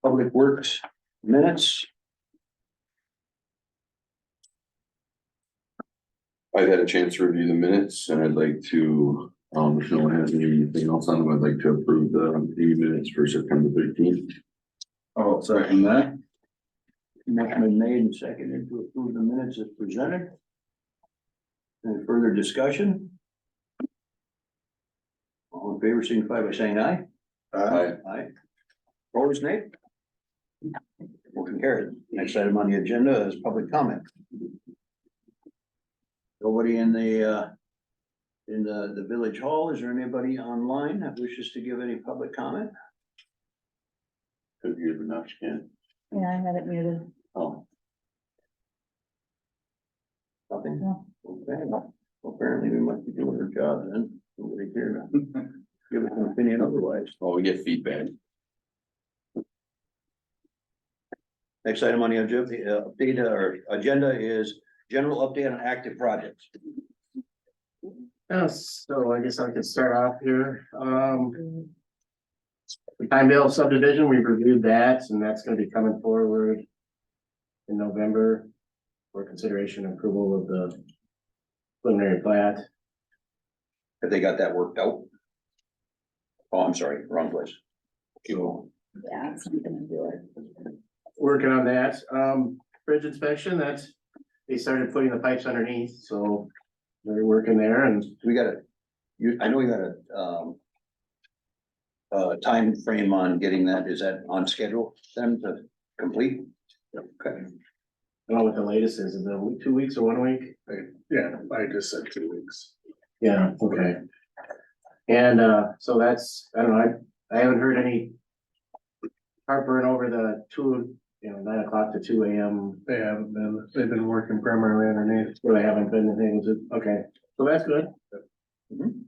Public Works minutes. I've had a chance to review the minutes and I'd like to, if no one has anything else on them, I'd like to approve the minutes for September 13th. I'll second that. Motion been made and seconded to approve the minutes as presented. Any further discussion? All in favor, signify by saying aye. Aye. Aye. Opposed, nay? Motion carried. Next item on the agenda is public comment. Nobody in the village hall. Is there anybody online that wishes to give any public comment? Could you have enough, Ken? Yeah, I had it muted. Oh. Nothing? No. Okay, well, apparently we must be doing our job then. Nobody here to give us an opinion otherwise. Oh, we get feedback. Next item on the agenda is general update on active projects. Yes, so I guess I could start off here. The Pinedale subdivision, we've reviewed that and that's gonna be coming forward in November for consideration and approval of the preliminary plat. Have they got that worked out? Oh, I'm sorry, wrong place. Keep going. Yeah, it's not gonna do it. Working on that. Bridge inspection, they started putting the pipes underneath, so they're working there and We got I know you got a time frame on getting that. Is that on schedule then to complete? Okay. I don't know what the latest is. Is it 2 weeks or 1 week? Yeah, I just said 2 weeks. Yeah, okay. And so that's, I don't know, I haven't heard any heartburn over the 9 o'clock to 2 AM. They've been working primarily underneath. So they haven't been able to, okay, so that's good. Mhm.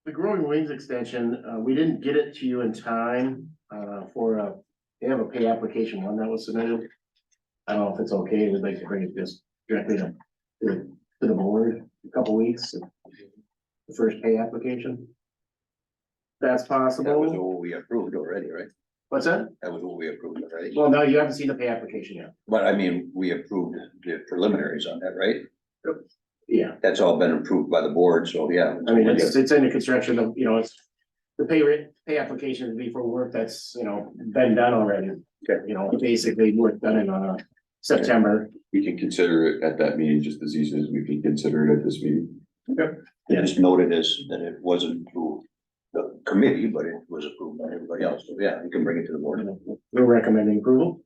The Growing Wings extension, we didn't get it to you in time, they have a pay application one that was submitted. I don't know if it's okay, we'd like to bring it just directly to the board, a couple weeks. The first pay application. That's That was possible. what we approved already, right? What's that? That was what we approved already. Well, no, you haven't seen the pay application yet. But I mean, we approved the preliminaries on that, right? Yeah, That's all been approved by the board, so yeah. I mean, it's in the construction of, it's, the pay application would be for work that's, been done already. Okay. Basically work done in, September. We can consider it at that meeting just as easy as we can consider it at this meeting. It is noted as that it wasn't through the committee, but it was approved by everybody else. So yeah, you can bring it to the board. We're recommending approval.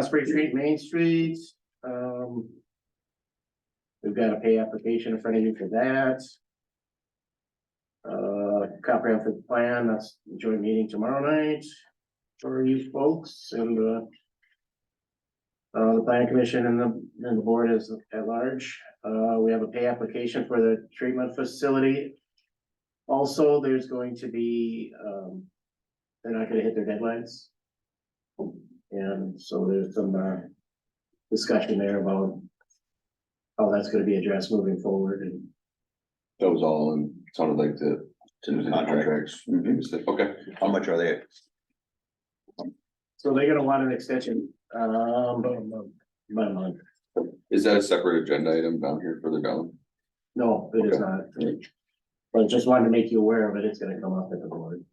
Spring Street, Main Street, we've got a pay application in front of you for that. Comprehensive plan, that's the joint meeting tomorrow night for you folks and, the planning commission and the board is at large. We have a pay application for the treatment facility. Also, there's going to be, they're not gonna hit their deadlines. And so there's some, discussion there about how that's gonna be addressed moving forward and That was all and sounded like the Contracts. contracts. Okay. How much are they? so they're gonna want an extension, about a month. Is that a separate agenda item down here further down? No, it is not. But just wanted to make you aware of it. It's gonna come up at the board.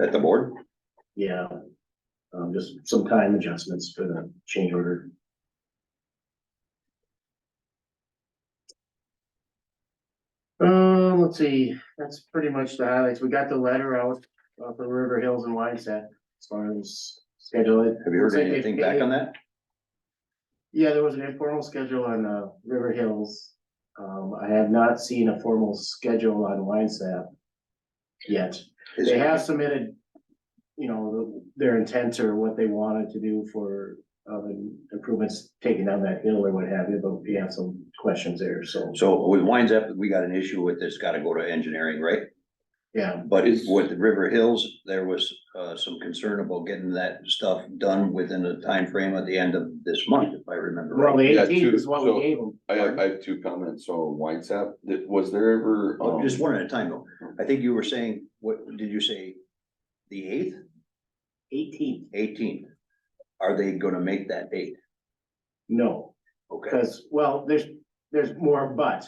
At the board? Yeah. Just some time adjustments for the change order. Let's see, that's pretty much the highlights. We got the letter out for River Hills and Winesap as far as schedule it. Have you heard anything back on that? Yeah, there was an informal schedule on River Hills. I have not seen a formal schedule on Winesap yet. They have submitted, their intent or what they wanted to do for improvements taking down that hill or what have you, but we have some questions there, so, So with Winds Up, we got an issue with this, gotta go to engineering, right? yeah. But with the River Hills, there was some concern about getting that stuff done within the time frame at the end of this month, if I remember Well, right. the Yeah, 18th two- is what so- we gave them. I have two comments. So Winesap, was there ever? Just one at a time though. I think you were saying, what did you say? The 8th, 18th. 18th. Are they gonna make that date? No, Okay, because, well, there's more, but,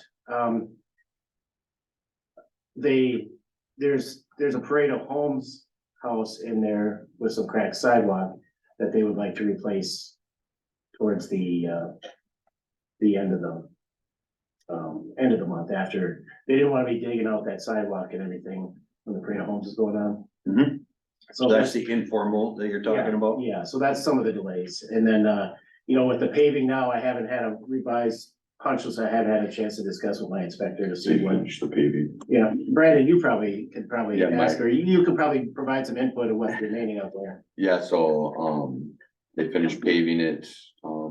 there's a Parade of Homes house in there with some cracked sidewalk that they would like to replace towards the end of the month after, they didn't want to be digging out that sidewalk and everything when the Parade of Homes is going on. Mhm. So so that's the informal that you're talking about? Yeah, so that's some of the delays. And then, with the paving now, I haven't had a revised punch list. I haven't had a chance to discuss with my inspector to So see you what, finish the paving. yeah, Brandon, you could probably Yeah, my- ask, or you could probably provide some input of what's remaining out there. Yeah, so, they finished paving it,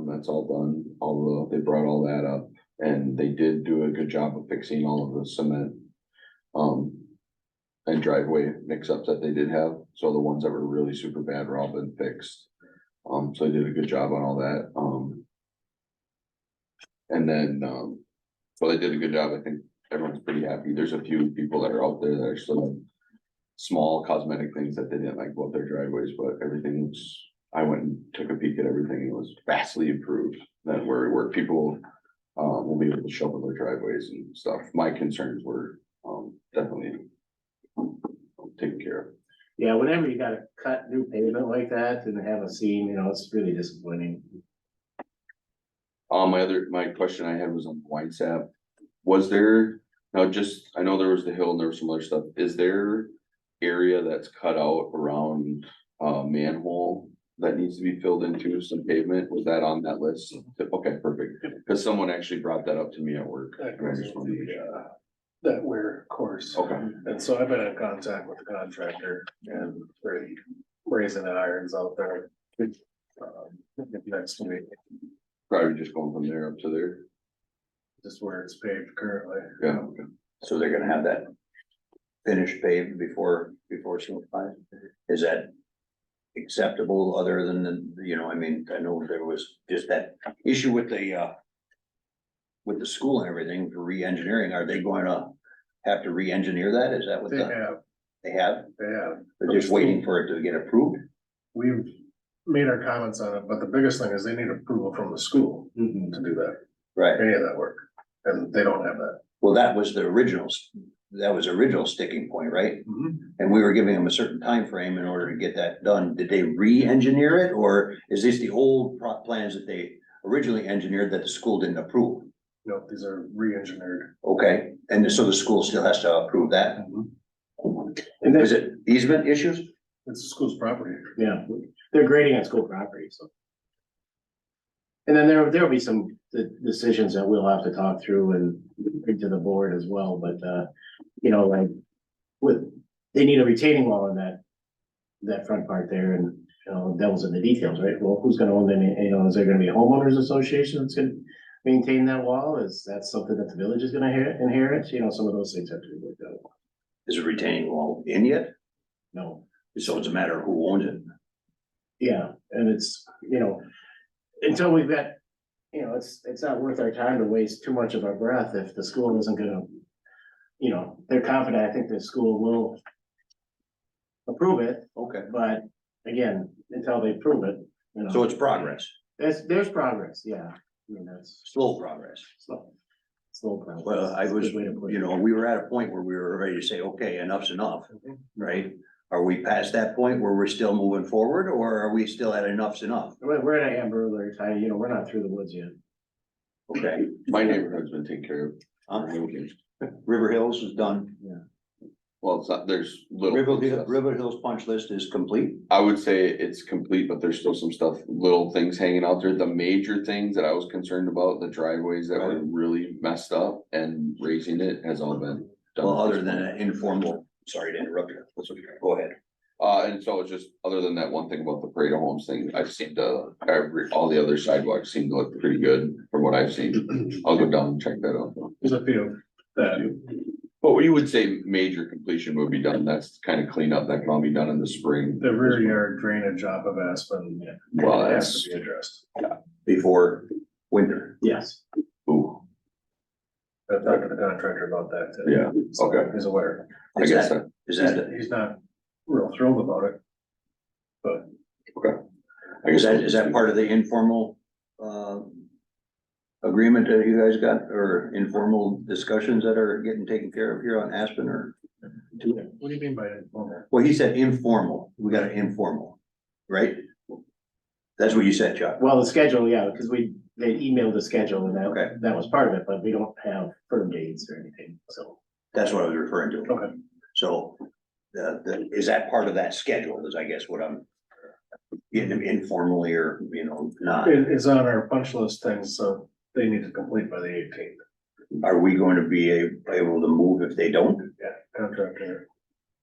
that's all done, they brought all that up, and they did do a good job of fixing all of the cement. And driveway mix-ups that they did have, so the ones that were really super bad were all been fixed. So they did a good job on all that, and then, so they did a good job, I think everyone's pretty happy, there's a few people that are out there that are still. Small cosmetic things that they didn't like about their driveways, but everything was, I went and took a peek at everything, it was vastly improved. That where people, will be able to shovel their driveways and stuff, my concerns were, definitely. Taken care of. Yeah, whenever you gotta cut new pavement like that and have a seam, it's really disappointing. My question I had was on White Sap. Was there, now just, I know there was the hill and there was some other stuff, is there area that's cut out around, manhole that needs to be filled into some pavement? Was that on that list? Okay, perfect, because someone actually brought that up to me at work. That And I goes just with wanted to make the, sure. that wear course. Okay, And so I've been in contact with the contractor and they're raising the irons out there. Next week, probably just going from there up to there, just where it's paved currently. yeah, okay. So they're gonna have that finished paved before snow flies? Is that acceptable other than, I mean, I know there was just that issue with the school and everything for re-engineering. Are they going to have to re-engineer that? Is that what They they have? have. They're just waiting for it to get approved? We've made our comments on it, but the biggest thing is they need approval from the school to do that, Right. any of that work. And they don't have that. Well, that was the original sticking point, right? Mm-hmm. And we were giving them a certain time frame in order to get that done. Did they re-engineer it, or is this the old plans that they originally engineered that the school didn't approve? No, these are re-engineered. Okay, and so the school still has to approve that? And Is there's, it easement issues? It's the school's property. yeah, they're grading at school property, so. And then there'll be some decisions that we'll have to talk through and bring to the board as well, but, like, they need a retaining wall in that front part there, and, devil's in the details, right? Well, who's gonna own them, is there gonna be a homeowners association that's gonna maintain that wall? Is that something that the village is gonna inherit? Some of those things have to be worked out. Is a retaining wall in yet? No, So it's a matter of who owns it. yeah, and it's, until we've got, it's not worth our time to waste too much of our breath if the school isn't gonna, they're confident, I think the school will approve it, Okay. but again, until they prove it, So it's progress, there's progress, yeah. That's slow progress. slow progress. Well, I was, Good way to put it. we were at a point where we were ready to say, okay, enough's enough, right? Are we past that point where we're still moving forward, or are we still at enough's enough? We're in a Amber Alert time, we're not through the woods yet. Okay, My neighborhood's been taken care of. River Hills is done. Well, it's not, there's little. River Hills punch list is complete. I would say it's complete, but there's still some stuff, little things hanging out there. The major things that I was concerned about, the driveways that were really messed up and raising it has all been done. Well, other than an informal, sorry to interrupt you. Go ahead. And so it's just, other than that one thing about the Parade of Homes thing, I've seen all the other sidewalks seem to look pretty good from what I've seen. I'll go down and check that out. There's a few that, But you would say major completion would be done, that's kind of cleanup, that can all be done in the spring. the rear yard drainage off of Aspen Well, has that's, to be addressed. Before winter. Yes, ooh, I've talked to the contractor about that too. yeah, So okay. he's aware. I Is guess that, that, is that, He's not real thrilled about it. But I guess Is that part of the informal, agreement that you guys got, or informal discussions that are getting taken care of here on Aspen, or? what do you mean by informal? Well, he said informal, we got an informal, right? That's what you said, Chuck. Well, the schedule, yeah, because they emailed the schedule and Okay. that was part of it, but we don't have firm dates or anything, so. That's what I was referring to. Okay. So, is that part of that schedule, is I guess what I'm getting informally, or, not? It's on our punch list things, so they need to complete by the 18th. Are we going to be able to move if they don't? Yeah, contractor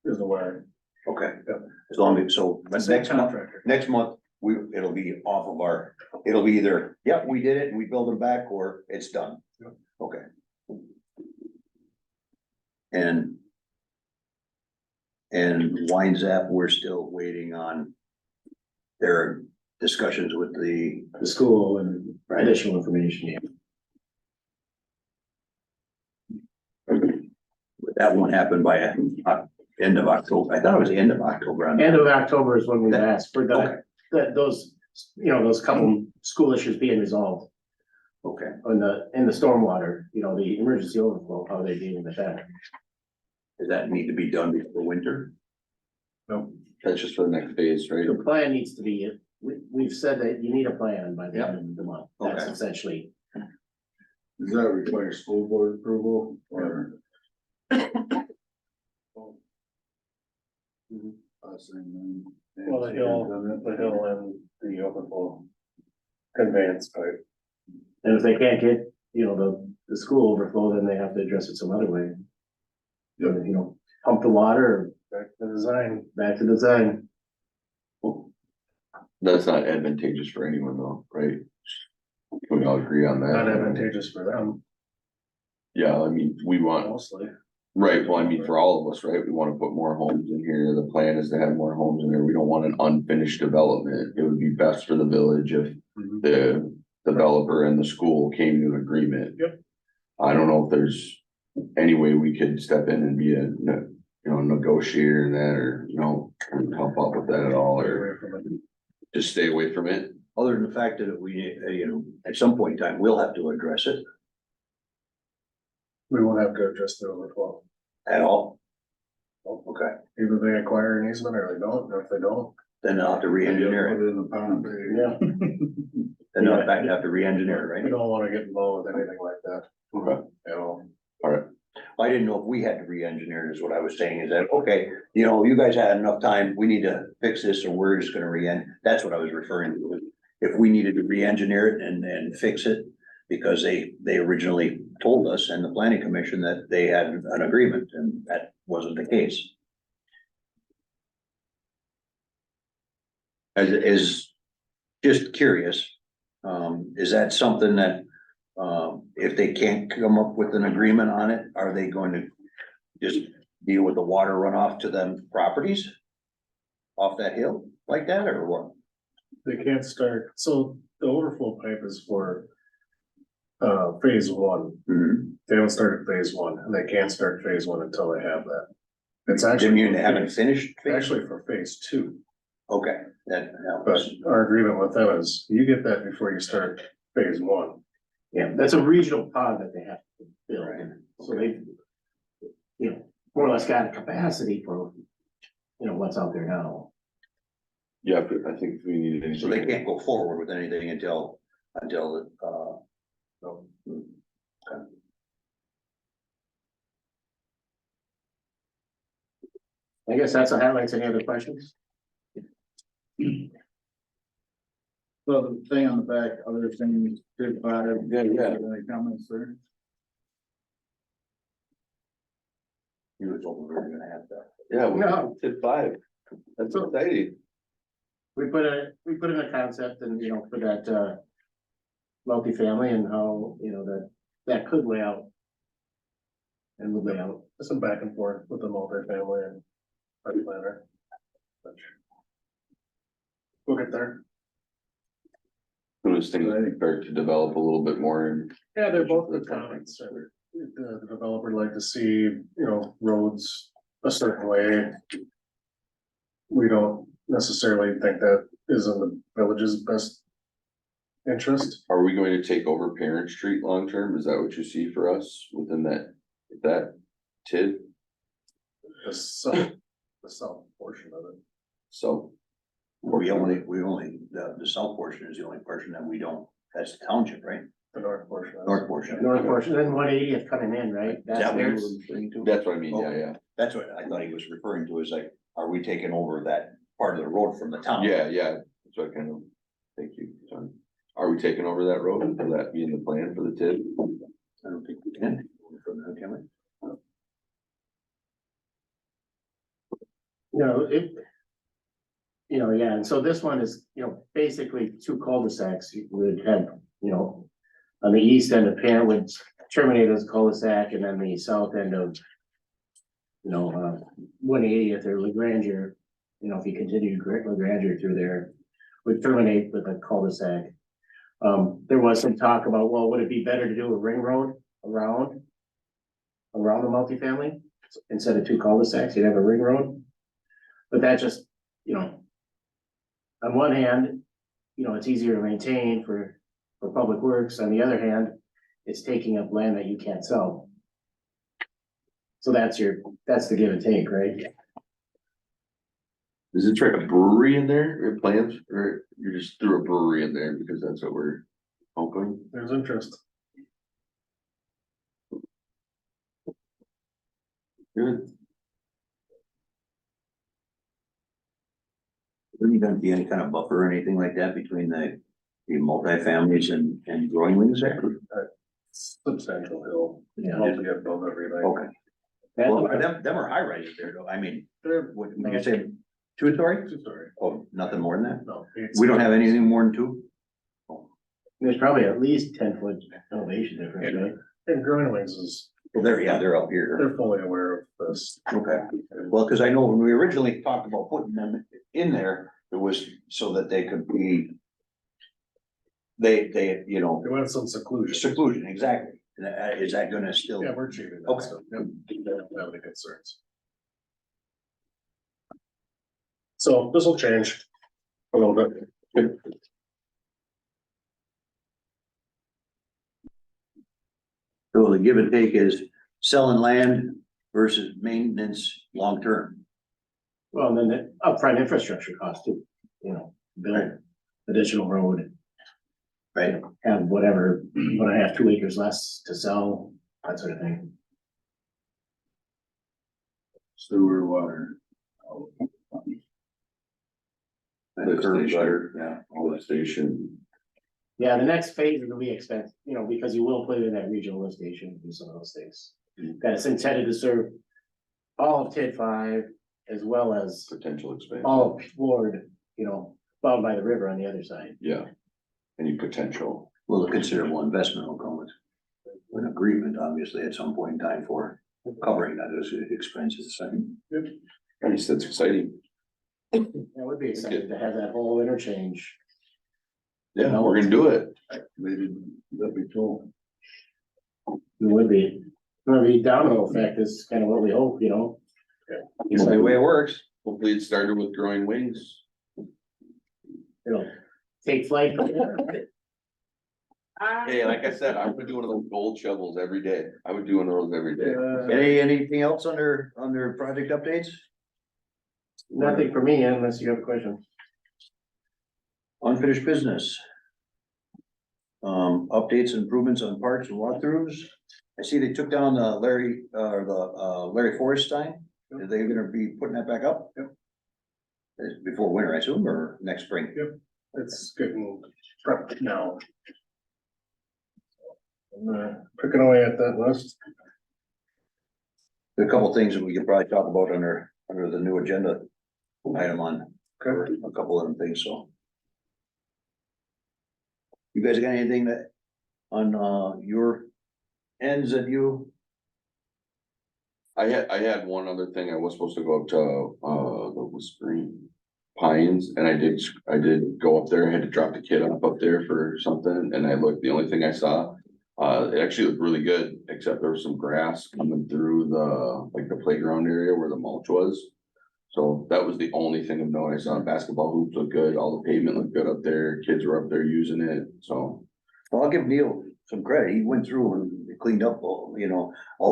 is aware. Okay, Yep. as long as, so, but Same next month, contractor. it'll be off of it'll be either, yep, we did it, and we build them back, or it's done. Yep. Okay. And Wine Zap, we're still waiting on their discussions with the, The school and additional information, yeah. that won't happen by end of October. I thought it was the end of October. on that. End of October is when we asked for Okay. those couple school issues being resolved Okay, in the stormwater, the emergency overflow, how they dealing with that. does that need to be done before winter? No, that's just for the next phase, right? The plan needs to be, we've said that you need a plan by the end of the month. That's Okay. essentially, does that require school board approval or? Well, the hill and the overflow conveyance pipe. and if they can't get, the school overflow, then they have to address it some other way. Pump the water, Back to the design. back to design. That's not advantageous for anyone though, right? Can we all agree on that? Not advantageous for them Yeah, I mean, we want, mostly. right, well, I mean, for all of us, right, we wanna put more homes in here, the plan is to have more homes in there, we don't want an unfinished development. It would be best for the village if the developer and the school came to an agreement. Yep. I don't know if there's any way we could step in and be a, negotiator in that, or, help out with that at all, or just stay away from it. Other than the fact that we, at some point in time, we'll have to address it We won't have to address the overflow. at all. Okay, Either they acquire an easement or they don't, and if they don't. then they'll have to re-engineer it. in the pond. Yeah. Then they'll in fact have to re-engineer it, We right? don't wanna get involved with anything like that Okay, at all. I didn't know if we had to re-engineer it, is what I was saying, is that, okay, you guys had enough time, we need to fix this, or we're just gonna that's what I was referring to. If we needed to re-engineer it and fix it, because they originally told us and the planning commission that they had an agreement, and that wasn't the case. Is just curious, is that something that, if they can't come up with an agreement on it, are they going to just deal with the water runoff to them properties? Off that hill like that, or what? They can't start, so the overflow pipe is for phase one. They don't start at phase one, and they can't start phase one until they have that. It's Didn't actually. you haven't finished? Actually for phase two, Okay, that but helps. our agreement with them is you get that before you start phase one. Yeah, that's a regional pond that they have to build, Right. so they, more or less got a capacity for, what's out there now. yeah, but I think we need to. So they can't go forward with anything until, So I guess that's the highlights. Any other questions? So the thing on the back, other things, good fire. Yeah. Any comments there? you were told we were gonna have that. Yeah, No. we did 5. That's exciting. We put in a concept and, for that, multifamily and how, that could lay out. And would lay out. some back and forth with the multifamily and our planner. We'll get there. Those things start to develop a little bit more and. Yeah, they're both good comments. The developer would like to see, roads a certain way. we don't necessarily think that is in the village's best interest. Are we going to take over Parent Street long term? Is that what you see for us within that TID? The south portion of it. So. we only, the south portion is the only portion that we don't, that's the township, right? The north portion. North portion. North portion, then 180th coming in, right? Is that what you were Theirs. referring to? That's what I mean, yeah, That's what I thought he was referring to, is like, are we taking over that part of the road from the town? yeah, that's what I kind of, thank you, John. Are we taking over that road? Will that be in the plan for the TID? I don't think we can. Can we? No, it. You know, yeah, and so this one is, basically two cul-de-sacs. You would have, on the east end of Pan would terminate as cul-de-sac, and then the south end of 180th or LaGrange, if you continue LaGrange through there, would terminate with a cul-de-sac. There was some talk about, well, would it be better to do a ring road around the multifamily instead of two cul-de-sacs? You'd have a ring road. But that just, on one hand, it's easier to maintain for public works. On the other hand, it's taking up land that you can't sell. So that's the give and take, right? Is it trying a brewery in there, or plans, or you just threw a brewery in there because that's what we're hoping? There's interest. Good. Isn't gonna be any kind of buffer or anything like that between the multifamilies and growing wings there? Substantial hill. Yeah. Multi above everything. Okay, well, them are high rises there though, I mean, They're what, would you say, 2-story? two-story. Oh, nothing more than that? No. We don't have anything more than 2? There's probably at least 10-foot elevation difference, right? And Growing Wings is, Well, they're up here. they're fully aware of this. Okay, well, cause I know when we originally talked about putting them in there, it was so that they could be. They, They want some seclusion. seclusion, exactly. Is that gonna still? Yeah, we're achieving that Okay. stuff. Yep. Don't have any concerns. So this will change a little bit. So the give and take is selling land versus maintenance long term. Well, and then the upfront infrastructure cost too, build additional road, Right. have whatever, 1.5, 2 acres less to sell, that sort of thing. Sewer, water. And curb Station. gutter, yeah. All the station. Yeah, the next phase will be expensive, because you will put in that regional lift station and some of those things. That it's intended to serve all of TID 5 as well as Potential expansion. all of Ward, followed by the river on the other side. Yeah. Any potential. Well, a considerable investment will come with an agreement, obviously, at some point in time for covering that as expenses. At least that's exciting. That would be exciting to have that whole interchange. Yeah, we're gonna do it. Maybe that'd be cool. It would be. Maybe domino effect is kind of what we hope, It's the way it works. Hopefully it started with Growing Wings. It'll take flight. from there. Hey, like I said, I would do one of those gold shovels every day. I would do one of those every day. Anything else under project updates? Nothing for me unless you have a question. Unfinished business. Updates and improvements on parks and walkthroughs. I see they took down the Larry Forest sign. Are they gonna be putting that back up? Yep. Before winter, I assume, or next spring? It's getting prepped now. I'm picking away at that list. There are a couple things that we could probably talk about under the new agenda item on, Okay. a couple of them things, so. You guys got anything that, on, your ends that you, I had one other thing. I was supposed to go up to, the Whispering Pines, and I did go up there. I had to drop the kid off up there for something, and I looked, the only thing I saw, it actually looked really good, except there was some grass coming through the playground area where the mulch was. So that was the only thing of note. I saw basketball hoops look good, all the pavement looked good up there, kids were up there using it, so. Well, I'll give Neil some credit. He went through and cleaned up, all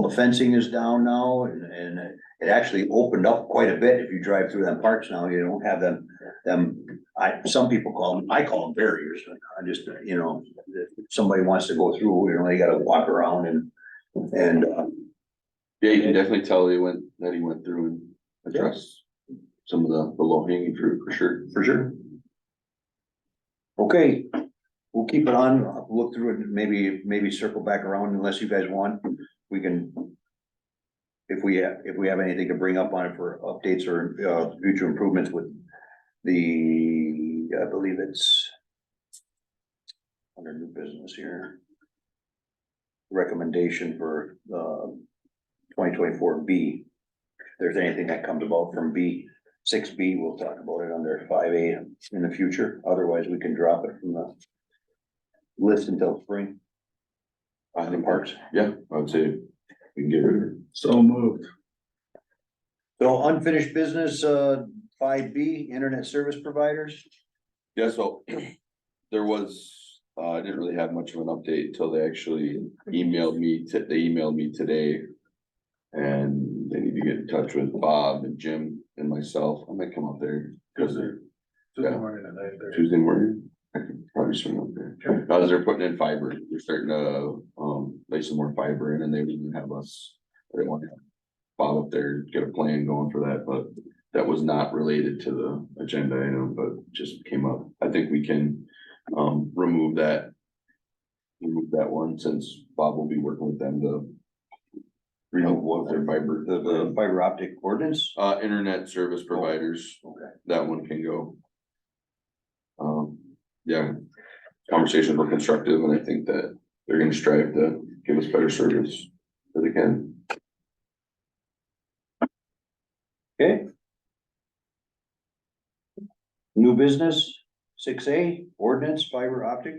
the fencing is down now and it actually opened up quite a bit. If you drive through them parks now, you don't have them, some people call them, I call them barriers. I just, if somebody wants to go through, they gotta walk around and, Yeah, you can definitely tell he went through and addressed some of the low hanging fruit for sure. for sure. Okay, we'll keep it on, I'll look through it, and maybe circle back around unless you guys want, we can. If we have anything to bring up on it for updates or future improvements with I believe it's under new business here. Recommendation for 2024 B. If there's anything that comes about from B, 6B, we'll talk about it under 5A in the future. Otherwise, we can drop it from the list until spring. I think parks. Yeah, I would say we can get rid of it. So moved. So unfinished business, 5B, internet service providers. Yeah, so there was, I didn't really have much of an update until they actually emailed me, they emailed me today. And they need to get in touch with Bob and Jim and myself. I might come up there. Cause they're Tuesday morning at 9:30. Tuesday morning, I could probably swing up there. As they're putting in fiber, they're starting to, lay some more fiber in and they would even have us. They want to have Bob up there, get a plan going for that, but that was not related to the agenda item, but just came up. I think we can, remove that. Remove that one since Bob will be working with them to. What their fiber, The fiber optic ordinance. internet service providers, Okay. that one can go. Yeah, conversations were constructive and I think that they're gonna strive to give us better service that they can. Okay. New business, 6A, ordinance fiber optic.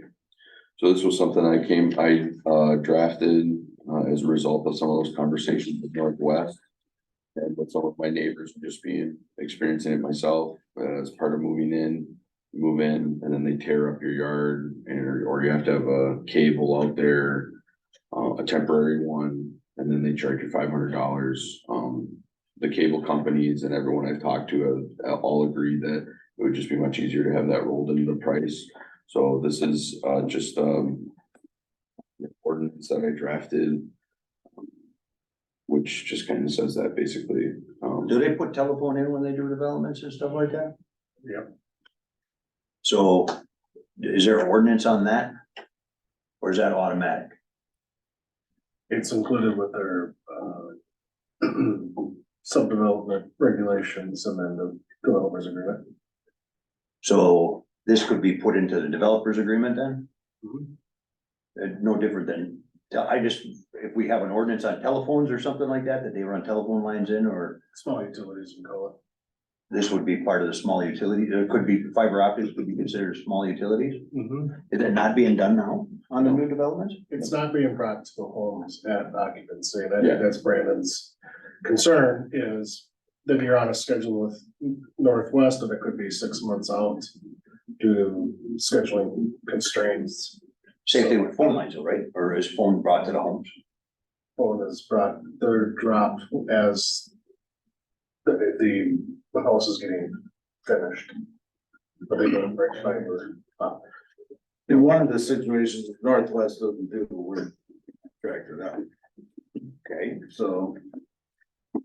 So this was something I drafted, as a result of some of those conversations with Northwest. And with some of my neighbors just experiencing it myself, as part of moving in, move in, and then they tear up your yard or you have to have a cable out there. A temporary one, and then they charge you $500. The cable companies and everyone I've talked to have all agreed that it would just be much easier to have that rolled into the price. So this is, just, the ordinance that I drafted. Which just kind of says that basically, Do they put telephone in when they do developments and stuff like that? Yep. So is there an ordinance on that? Or is that automatic? It's included with their, subdevelopment regulations and then the developers agreement. So this could be put into the developers agreement then? Mhm. No different than, if we have an ordinance on telephones or something like that they run telephone lines in, or Small utilities, we call it. this would be part of the small utility, it could be fiber optics could be considered small utilities? Is that not being done now on the new developments? It's not being brought to the homes at occupancy, and I Yeah. think that's Brandon's concern is that you're on a schedule with Northwest and it could be 6 months out due to scheduling constraints. Same thing with phone lines, though, right? Or is phone brought to the homes? Phone is brought, they're dropped as the house is getting finished. But they don't bring fiber up. In one of the situations, Northwest doesn't do, we're contracted out, Okay, so.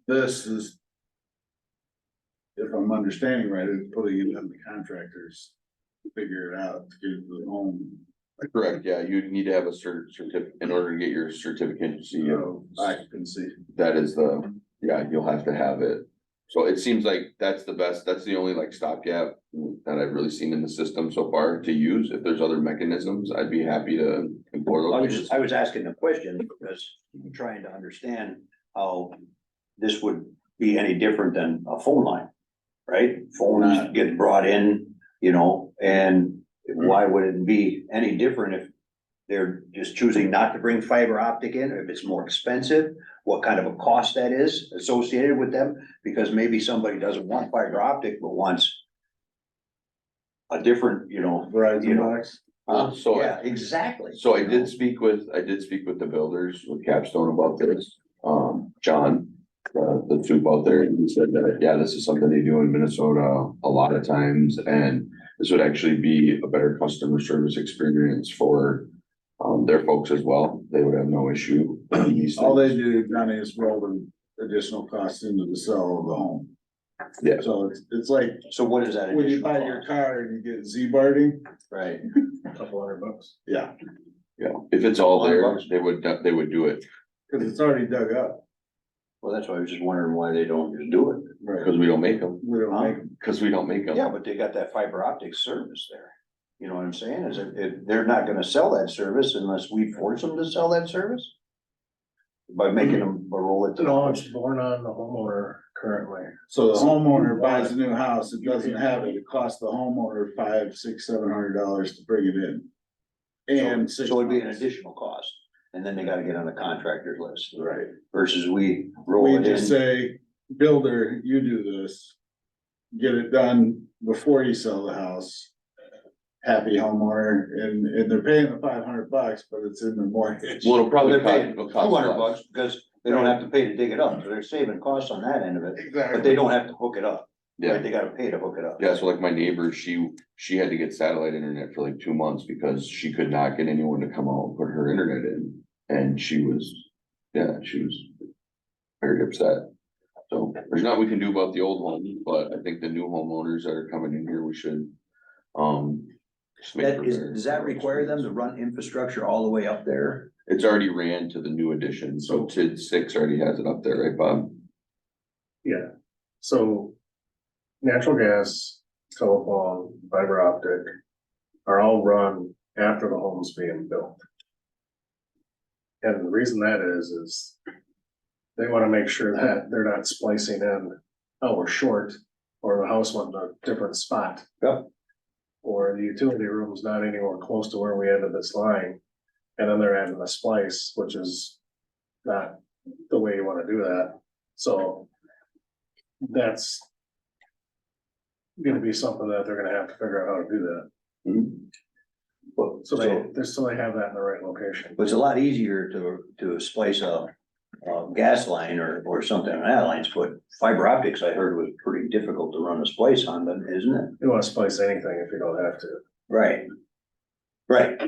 This is. If I'm understanding right, it's putting it on the contractors, to figure it out, to get it to the home. correct, yeah, you need to have a certificate in order to get your certificate. So occupancy. That is you'll have to have it. So it seems like that's the only like stopgap that I've really seen in the system so far to use. If there's other mechanisms, I'd be happy to employ those. I was asking the question because I'm trying to understand how this would be any different than a phone line, right? Phones get brought in, and why would it be any different if they're just choosing not to bring fiber optic in, if it's more expensive? what kind of a cost that is associated with them, because maybe somebody doesn't want fiber optic, but wants a different, you know, Verizon box. So- yeah, exactly. So I did speak with the builders with Capstone about this, John, the soup out there, and he said that, yeah, this is something they do in Minnesota a lot of times, and this would actually be a better customer service experience for their folks as well. They would have no issue. with these All they things. do, Johnny, is roll the additional costs into the sale of the home. Yeah. So it's like So what is that? when you additional buy your cost? car and you get Z-Barding, Right, Couple $100. yeah, Yeah, if it's all there, $100. they would do it, cause it's already dug up. well, that's why I was just wondering why they don't just do it. Right. because we don't make them, We don't make 'em. because we don't make them. Yeah, but they got that fiber optic service there. You know what I'm saying? Is it, they're not gonna sell that service unless we force them to sell that service? By making them roll it to No, the. it's born on the homeowner currently. So the homeowner buys a new house, it doesn't have it, it costs the homeowner $500, $600, $700 to bring it in. And So it'd be an 6 months. additional cost, and then they gotta get on the contractor's list. Right. Versus we roll We it just in. say, builder, you do this. Get it done before you sell the house. Happy homeowner, and they're paying the $500, but it's in the mortgage. Well, it'll probably They're cost, paying it'll $200 cost less. because they don't have to pay to dig it up, so they're saving costs on that end of it, but Exactly. they don't have to hook it up. Yeah. Right, they gotta pay to hook it up. Yeah, so like my neighbor, she had to get satellite internet for like 2 months because she could not get anyone to come out and put her internet in. And she was very upset. So there's not we can do about the old home, but I think the new homeowners that are coming in here, we should, just make That is, for their- does that require them to run infrastructure all the way up there? It's already ran to the new addition, so TID 6 already has it up there, right, Bob? Yeah, so natural gas, telephone, fiber optic are all run after the home's being built. And the reason that is they wanna make sure that they're not splicing in, oh, we're short, or the house went in a different spot. Yep. Or the utility room's not anywhere close to where we ended this line, and then they're adding a splice, which is not the way you wanna do that, so. That's gonna be something that they're gonna have to figure out how to do that, Well, so they have that in the right location. But it's a lot easier to splice a gas line or something on that lines, but fiber optics, I heard was pretty difficult to run a splice on, but isn't it? You wanna splice anything if you don't have to, Right. Right,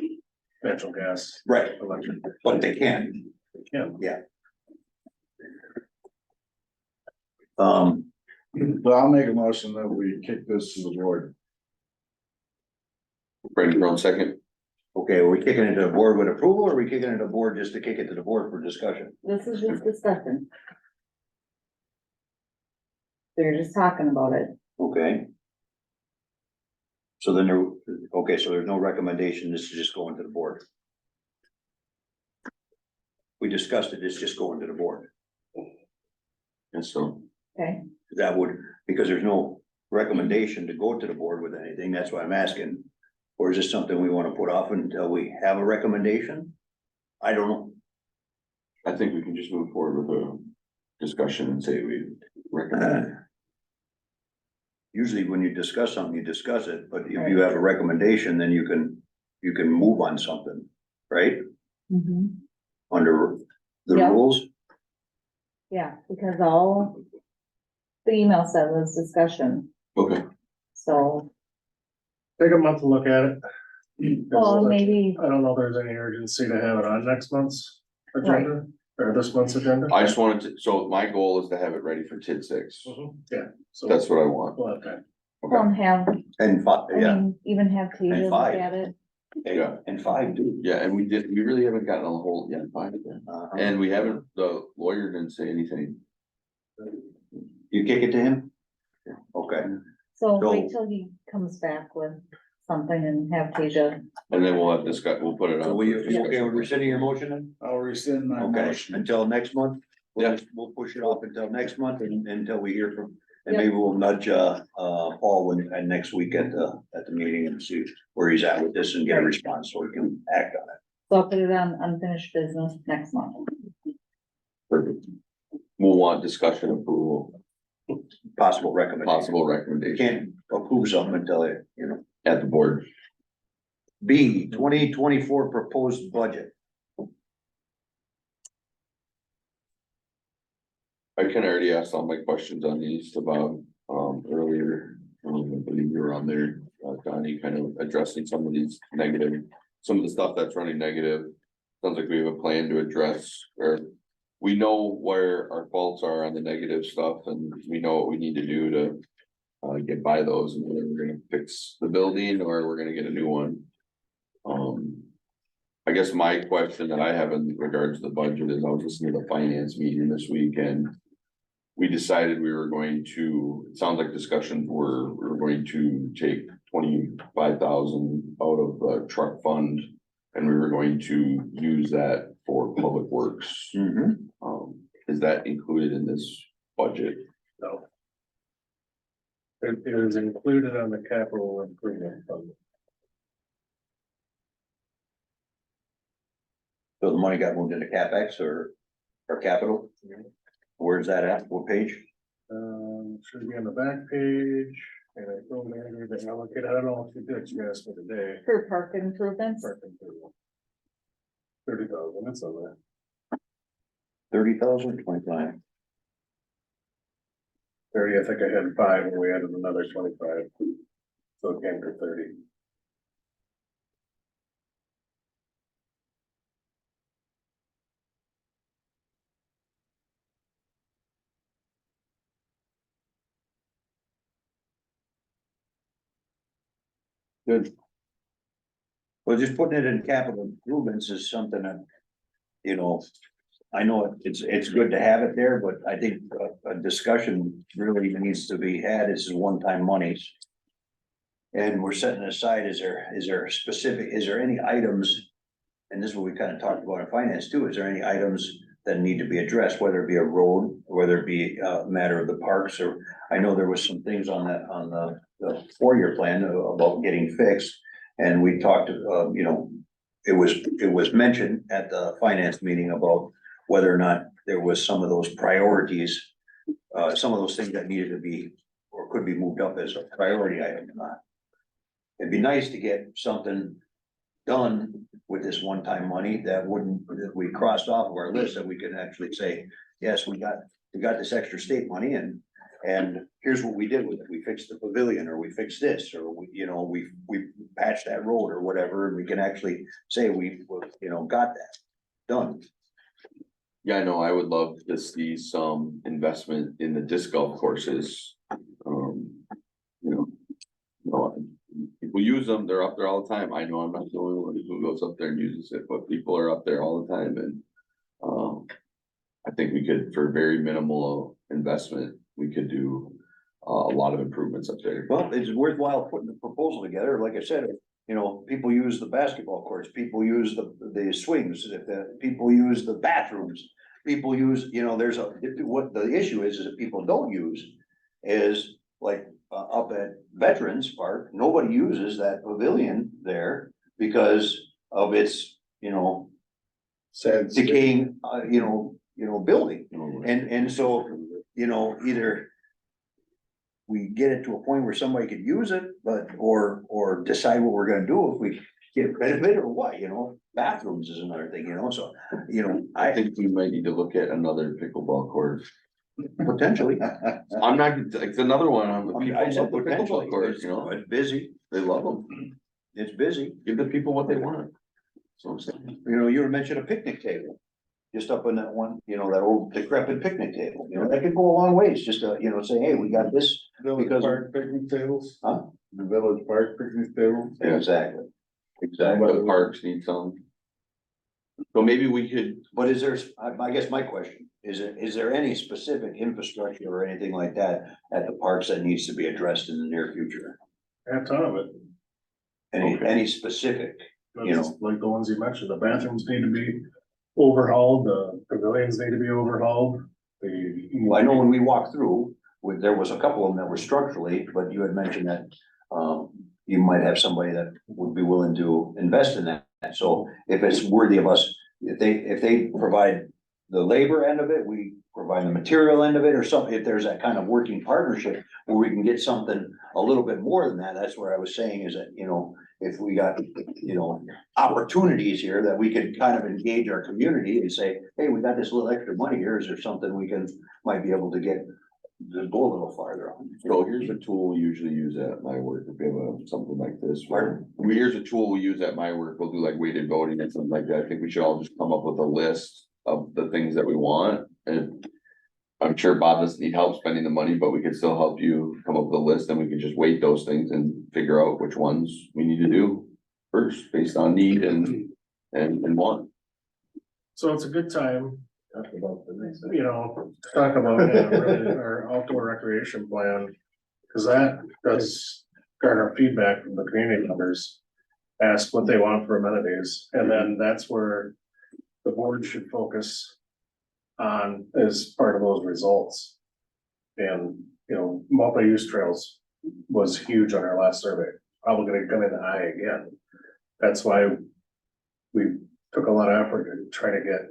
natural gas, right, electric. but they can. Yeah. But I'll make a motion that we kick this to the board. Brandon, your own second. Okay, are we kicking it to the board with approval, or are we kicking it to the board just to kick it to the board for discussion? This is just discussion. They're just talking about it. Okay. So then so there's no recommendation, this is just going to the board. We discussed it, it's just going to the board. And so, Okay, That would, because there's no recommendation to go to the board with anything, that's why I'm asking. Or is this something we wanna put off until we have a recommendation? I don't know. I think we can just move forward with a discussion and say we recommend. Usually when you discuss something, you discuss it, but if you have a recommendation, then you can move on something, right? mm-hmm, Under the Yeah. rules. yeah, because all the email said was discussion, Okay, so, Take a month to look at it. well, maybe, I don't know if there's any urgency to have it on next month's agenda, or this month's agenda. I just wanted to, so my goal is to have it ready for TID 6. Yeah, so. That's what I want. We'll have time. well, and have, And five, I yeah, mean, even have Tasia look five. at it. Yeah. and five, dude. Yeah, and we really haven't gotten a whole, yeah, fine, yeah. And we haven't, the lawyer didn't say anything. You kick it to him? Okay, So So- wait till he comes back with something and have Tasia, And then we'll have we'll put it so on. will you, for you okay discussion. with rescinding your motion then? I'll rescind my Okay, motion. until next month? Yeah. We'll push it off until next month and until we hear from, and Yep. maybe we'll nudge, Paul next week at the meeting and see where he's at with this and get a response so we can act on it. so I'll put it on unfinished business next month. Perfect. We'll want discussion approval, Possible recommendation. possible You recommendation can't approve something until it, you know. at the board. B, 2024 proposed budget. I can already ask all my questions on these about, earlier, I believe you were on there, Donnie, kind of addressing some of these negative, some of the stuff that's running negative. Sounds like we have a plan to address, or we know where our faults are on the negative stuff, and we know what we need to do to get by those, and whether we're gonna fix the building or we're gonna get a new one. I guess my question that I have in regards to the budget is, I was listening to the finance meeting this week, and we decided we were going to, it sounds like discussions were, we were going to take 25,000 out of the truck fund. And we were going to use that for public works. Is that included in this budget? No. It is included on the capital improvement fund. So the money got moved into CapEx or capital? Where's that at? What page? Should be on the back page, and I told Mary to allocate, I don't know if you did, you asked me today. For park improvements, 30,000, that's on there. 30,000, 25. 30, I think I had 5 and we added another 25. So it came to 30. Good. Well, just putting it in capital improvements is something that, you know, I know it's good to have it there, but I think a discussion really needs to be had. This is one-time monies. And we're setting aside, is there any items? And this is what we kind of talked about in finance too, is there any items that need to be addressed, whether it be a road, whether it be a matter of the parks, or I know there was some things on the 4-year plan about getting fixed. And we talked, you know, it was mentioned at the finance meeting about whether or not there was some of those priorities, some of those things that needed to be, or could be moved up as a priority item or not. It'd be nice to get something done with this one-time money that we crossed off of our list, that we can actually say, yes, we got this extra state money, and here's what we did with it. We fixed the pavilion, or we fixed this, or we patched that road or whatever, and we can actually say we, got that done. Yeah, I know, I would love to see some investment in the disc golf courses. People use them, they're up there all the time. I know I'm not the only one who goes up there and uses it, but people are up there all the time, and I think we could, for very minimal investment, we could do a lot of improvements up there. Well, it's worthwhile putting the proposal together. Like I said, people use the basketball courts, people use the swings, people use the bathrooms. People use, what the issue is that people don't use is like up at Veterans Park, nobody uses that pavilion there because of its, Sad. decaying, building. And so, either we get it to a point where somebody could use it, or decide what we're gonna do if we get rid of it or what, bathrooms is another thing, so, I think we might need to look at another pickleball court. potentially. I'm not, it's another one on the people I love said the potentially, pickleball courts, it's busy, they love them. it's busy. Give the people what they want. That's what I'm saying. You were mentioning a picnic table, just up in that one, that old decrepit picnic table, that could go a long ways, just to, say, hey, we got this. Village Because- Park picnic tables? Huh? The Village Park picnic table? Yeah. Exactly. The parks need some. So maybe we could, But is there, I guess my question, is there any specific infrastructure or anything like that at the parks that needs to be addressed in the near future? A ton of it. Any specific, Like the ones you mentioned, the bathrooms need to be overhauled, the pavilions need to be overhauled. well, I know when we walked through, there was a couple of them that were structurally, but you had mentioned that, you might have somebody that would be willing to invest in that. So if it's worthy of us, if they provide the labor end of it, we provide the material end of it, or something, if there's that kind of working partnership where we can get something a little bit more than that, that's what I was saying is that, you know, if we got, you know, opportunities here that we could kind of engage our community and say, hey, we got this little extra money here, is there something we can, might be able to get, to go a little farther on? So here's a tool we usually use at my work, if we have something like this, where, here's a tool we use at my work, we'll do like weighted voting and something like that, I think we should all just come up with a list of the things that we want, and I'm sure Bob doesn't need help spending the money, but we could still help you come up with a list, and we can just weight those things and figure out which ones we need to do first, based on need and want. So it's a good time, Talk about the next. you know, to talk about really our outdoor recreation plan. Cause that does garner feedback from the community members. Ask what they want for amenities, and then that's where the board should focus on as part of those results. And, you know, multi-use trails was huge on our last survey, probably gonna come in high again. That's why we took a lot of effort to try to get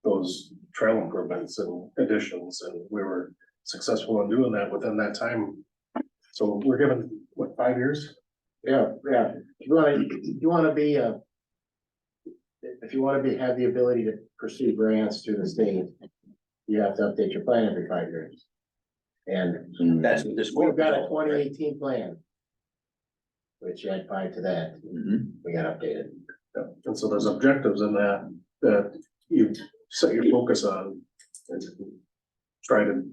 those trail improvements and additions, and we were successful in doing that within that time. So we're given, what, 5 years? Yeah, yeah, if you wanna be, if you wanna have the ability to pursue grants through the state, you have to update your plan every 5 years. And That's what this. we've got a 2018 plan, which add 5 to that, Mhm. we got updated. And so there's objectives in that, that you set your focus on and try to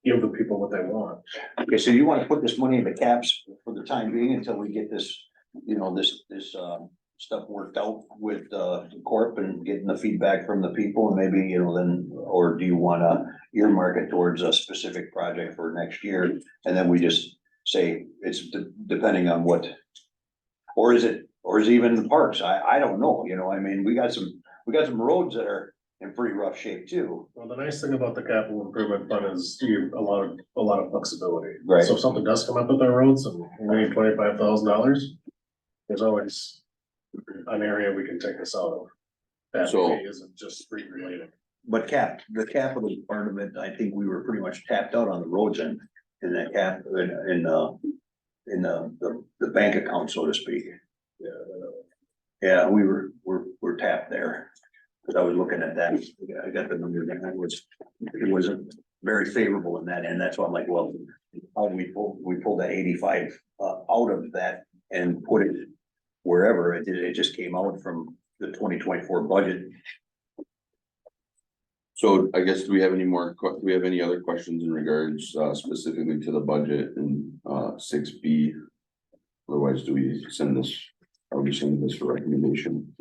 give the people what they want. Okay, so you wanna put this money into caps for the time being until we get this, you know, this stuff worked out with, Corp and getting the feedback from the people, and maybe, you know, then, or do you wanna earmark it towards a specific project for next year? And then we just say it's depending on what, or is it even the parks? I don't know, you know, I mean, we got some roads that are in pretty rough shape too. Well, the nice thing about the capital improvement fund is you have a lot of flexibility. Right. So if something does come up with our roads and we need $25,000, there's always an area we can take this out of. That So- isn't just street related. But the capital part of it, I think we were pretty much tapped out on the roads and in that in the bank account, so to speak. Yeah, we're tapped there. Cause I was looking at that, I got the number that it wasn't very favorable in that end. That's why I'm like, well, how do we pulled that 85 out of that and put it wherever. It just came out from the 2024 budget. So I guess, do we have any other questions in regards specifically to the budget and 6B? Otherwise, are we sending this for recommendation?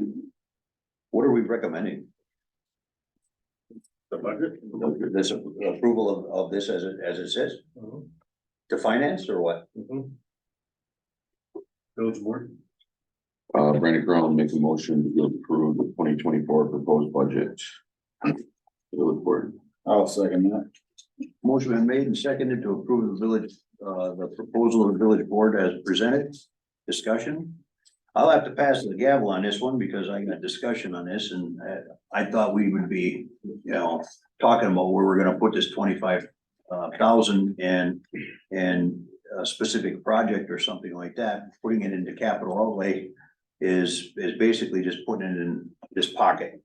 What are we recommending? The budget. This approval of this as it says, Mhm. to finance or what? Mhm. Village board. Brandon Crown makes a motion to approve the 2024 proposed budget. Village board. I'll second that. Motion been made and seconded to approve the proposal of the village board as presented. Discussion. I'll have to pass the gavel on this one because I got discussion on this and I thought we would be, you know, talking about where we're gonna put this 25,000 and a specific project or something like that. Putting it into capital outlay is basically just putting it in this pocket.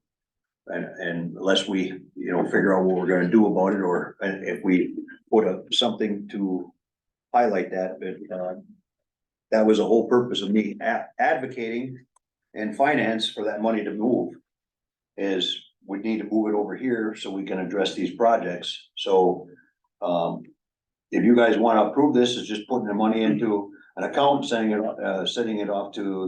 And unless we, you know, figure out what we're gonna do about it, or if we put something to highlight that, but that was the whole purpose of me advocating and finance for that money to move. Is we need to move it over here so we can address these projects. So, if you guys wanna approve this, is just putting the money into an account, sending it off to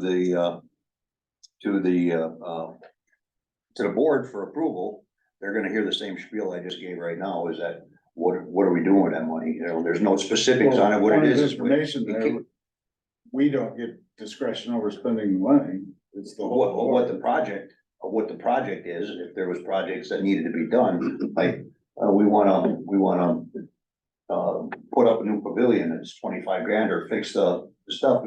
the board for approval. They're gonna hear the same spiel I just gave right now, is that, what are we doing with that money? You know, there's no specifics on it, what it Point of is. information there, we don't get discretion over spending the money. It's the whole. What the project is, if there was projects that needed to be done, like, we wanna put up a new pavilion, it's 25 grand, or fix the stuff,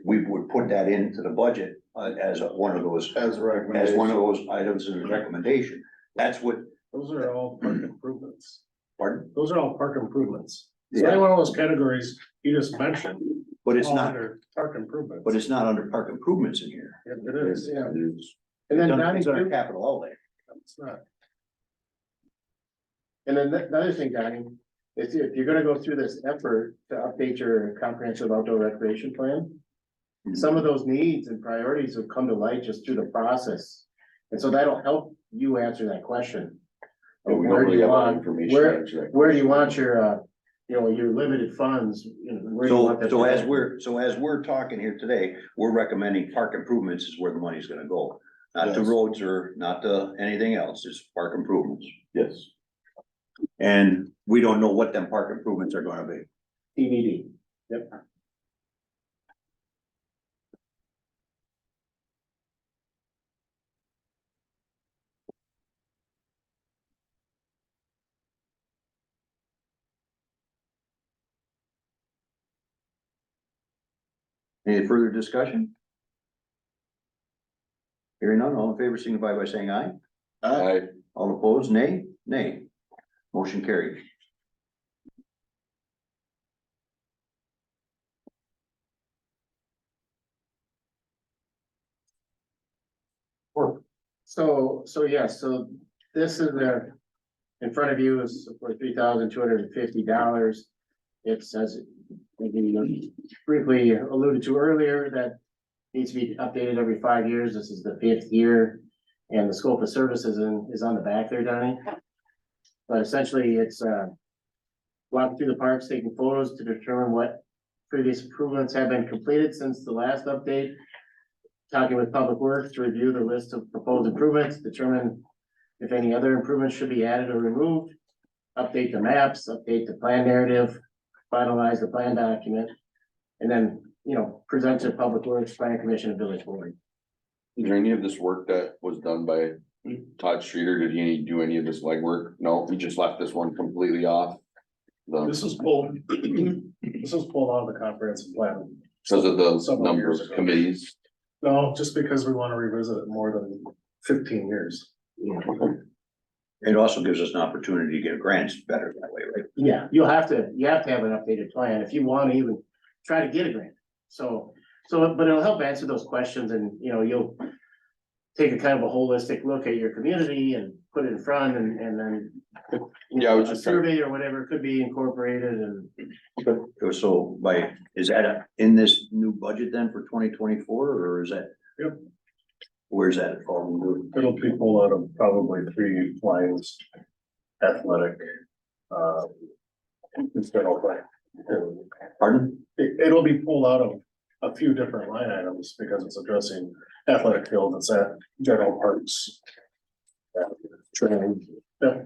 we would put that into the budget, as one of those As a recommendation. as one of those items in the recommendation. That's what Those are all park improvements. Pardon? Those are all park improvements. So Yeah. any one of those categories you just mentioned. But it's all not, under Park improvements. but it's not under park improvements in here. Yes, it is, yeah, And It's then under, Donnie, it's under too, capital outlay. it's not. and then the other thing, Donnie, is if you're gonna go through this effort to update your comprehensive outdoor recreation plan, some of those needs and priorities will come to light just through the process. And so that'll help you answer that question. But we Where don't do really you have that want, information. to where, answer that where do you question. want your, your limited funds, where do you want that? So as we're talking here today, we're recommending park improvements is where the money's gonna go. Not to Yes. roads or not to anything else, it's park improvements. Yes, And we don't know what them park improvements are gonna be. TBD. Yep. Any further discussion? Hearing none, all in favor signify by saying aye. I, All opposed, nay? Nay. Motion carried. So yes, so this is in front of you is for $3,250. It says, maybe briefly alluded to earlier, that needs to be updated every 5 years. This is the 5th year. And the scope of services is on the back there, Donnie. But essentially, it's walking through the parks, taking photos to determine what previous improvements have been completed since the last update. Talking with Public Works to review the list of proposed improvements, determine if any other improvements should be added or removed. Update the maps, update the plan narrative, finalize the plan document. And then, present to Public Works, Planning Commission, and Village Board. is there any of this work that was done by Todd Streeter? Did he do any of this legwork? No, he just left this one completely off. This is pulled, this was pulled out of the comprehensive plan. Because of the Several number years of ago. committees. No, just because we want to revisit it more than 15 years. It also gives us an opportunity to get grants better that way, right? Yeah, you have to have an updated plan if you want to even try to get a grant. So, but it'll help answer those questions, and, you'll take a kind of a holistic look at your community and put it in front, and then Yeah, I was a just trying, survey or whatever could be incorporated, and So is that in this new budget then for 2024, or is that? Yep. Where's that falling through? It'll be pulled out of probably 3 lines. Athletic. General plan. Pardon? It'll be pulled out of a few different line items because it's addressing athletic field, it's at general parks. Training. Yeah.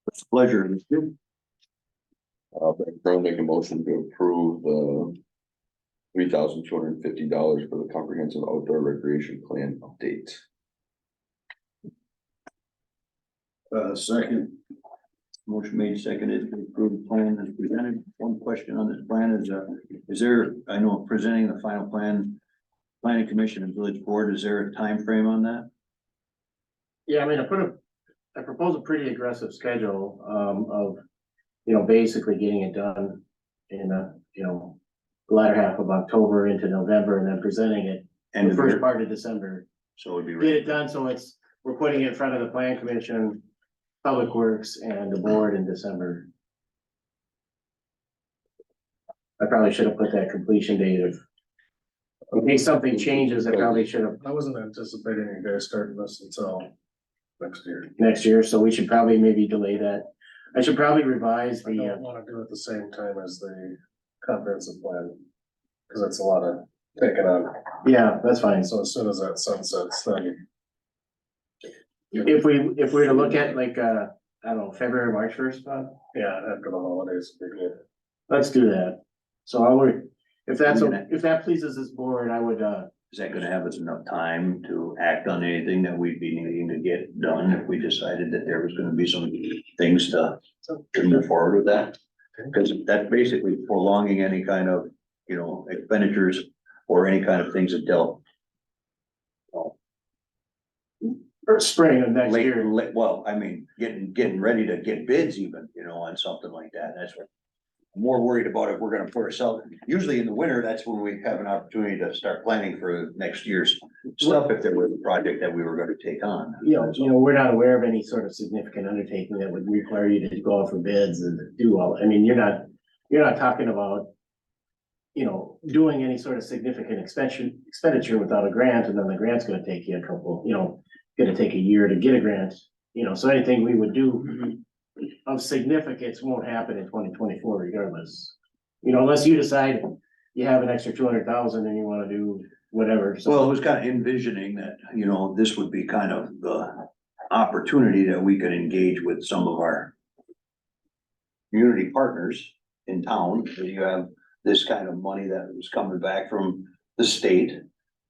It's a pleasure. I'll make a motion to approve the $3,250 for the comprehensive outdoor recreation plan update. Second, Motion made, seconded, to approve the plan as presented. One question on this plan is there, I know presenting the final plan, planning commission and village board, is there a time frame on that? yeah, I mean, I propose a pretty aggressive schedule, of, basically getting it done in the latter half of October into November, and then presenting it End the of first year, part of December. so it'd be Get ready. it done, so we're putting it in front of the plan commission, Public Works, and the board in December. I probably should have put that completion date of, in case something changes, I probably should have I wasn't anticipating you guys starting this until next year. next year, so we should probably maybe delay that. I should probably revise I the, don't wanna do it the same time as the comprehensive plan. Cause it's a lot of taking on, yeah, that's fine. so as soon as that sunsets, then If we were to look at like, I don't know, February, March 1st, Yeah, after the holidays, would be good. let's do that. So I would, if that's, I'm gonna- if that pleases this board, I would, Is that gonna have us enough time to act on anything that we'd be needing to get done if we decided that there was gonna be some things to move forward with that? Cause that's basically prolonging any kind of, you know, expenditures or any kind of things until or spring of next late, year. well, I mean, getting ready to get bids even, you know, on something like that. That's what I'm more worried about if we're gonna put ourselves, usually in the winter, that's when we have an opportunity to start planning for next year's stuff, if there was a project that we were gonna take on. We're not aware of any sort of significant undertaking that would require you to go out for bids and do all, I mean, you're not talking about. Doing any sort of significant expenditure without a grant, and then the grant's gonna take you a couple, gonna take a year to get a grant. So anything we would do of significance won't happen in 2024 regardless. Unless you decide you have an extra 200,000 and you wanna do whatever. So- Well, it was kind of envisioning that, you know, this would be kind of the opportunity that we could engage with some of our community partners in town. You have this kind of money that was coming back from the state.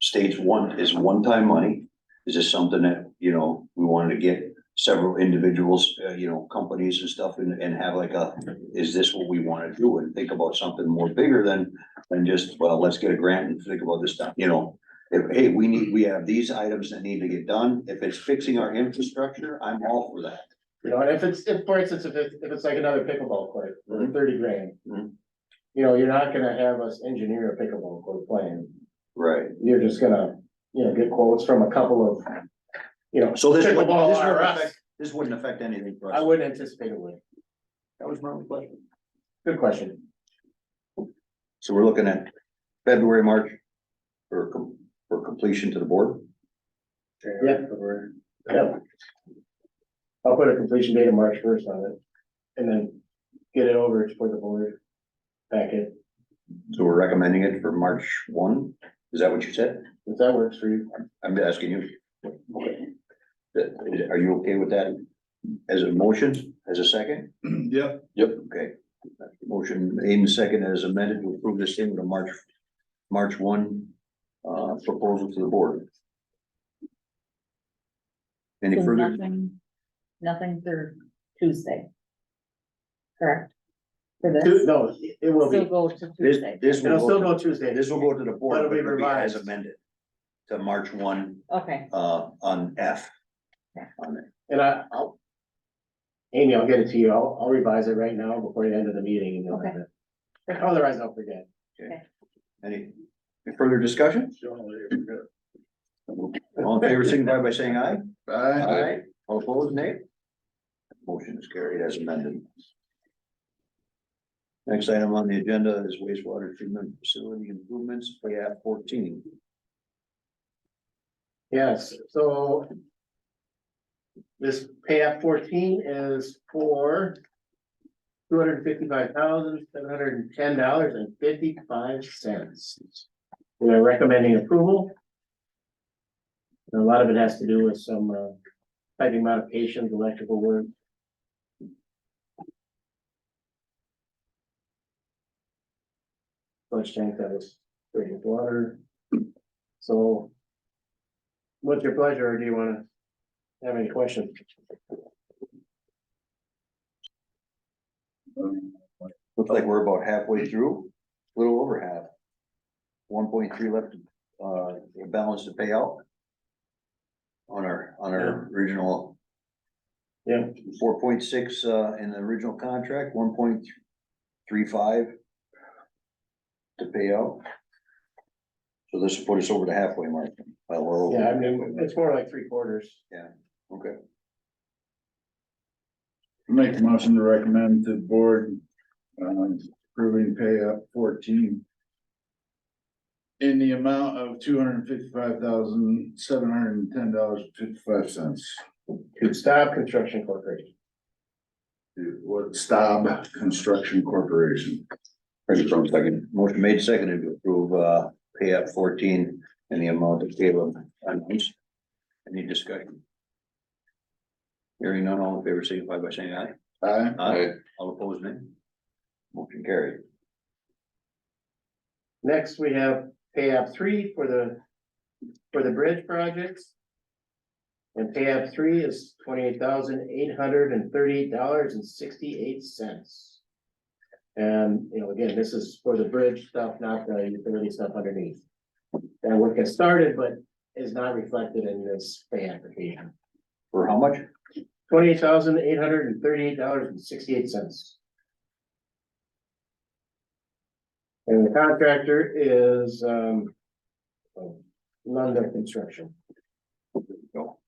State's one-time money. Is this something that, you know, we wanted to get several individuals, companies and stuff and have like is this what we want to do? And think about something more bigger than just, well, let's get a grant and think about this stuff, If, hey, we have these items that need to get done. If it's fixing our infrastructure, I'm all for that. And if for instance, if it's like another pickleball court for 30 grand. Mhm. You're not gonna have us engineer a pickleball court plan. Right. You're just gonna, get quotes from a couple of, So Pickleball or us. this wouldn't affect anything for I us. wouldn't anticipate it would. That was my only question. Good question. So we're looking at February, March for completion to the board. Yeah. Yeah. I'll put a completion date of March 1st on it, and then get it over for the board packet, So we're recommending it for March 1. Is that what you said? if that works for you. I'm asking you. Okay. Are you okay with that as a motion, as a second? Yep, Okay. Motion made and second as amended to approve this thing with a March 1 proposal to the board. Any So further? nothing for Tuesday. Correct? For this, No, it will still be, go to Tuesday. This it'll still will go Tuesday. this will go to the But board, it'll but be it'll be as revised. amended to March 1 Okay, on F. On it. And Amy, I'll get it to you. I'll revise it right now before the end of the meeting and you'll have it. Otherwise, I'll forget. Any further discussion? All in favor, signify by saying aye. I, All opposed, nay? Motion is carried as amended. Next item on the agenda is wastewater treatment facility improvements, PAF 14. Yes, so this pay app 14 is for $255,710.55. We're recommending approval. And a lot of it has to do with some piping modifications, electrical work. Flush tank that was filled with water. So what's your pleasure, or do you wanna have any questions? Looks like we're about halfway through, a little over half. 1.3 left, balance to pay out. On our original. Yeah. 4.6 in the original contract, 1.35. To pay out. So this will put us over the halfway mark. We're over. Yeah, I mean, it's more like 3/4. Okay. make a motion to recommend to the board, approving pay up 14. In the amount of $255,710.55. To Stop Construction Corporation. What Staub Construction Corporation. Ready from second, motion made seconded to approve, pay up 14 in the amount of Caleb announced. Any discussion? Hearing none, all in favor, signify by saying aye. Aye. Aye. All opposed, nay. Motion carried. Next, we have pay app 3 for the bridge projects. And pay app 3 is $28,838.68. And, you know, again, this is for the bridge stuff, not the utility stuff underneath. And work has started, but is not reflected in this pay application. For how much? $28,838.68. And the contractor is, London Construction. No.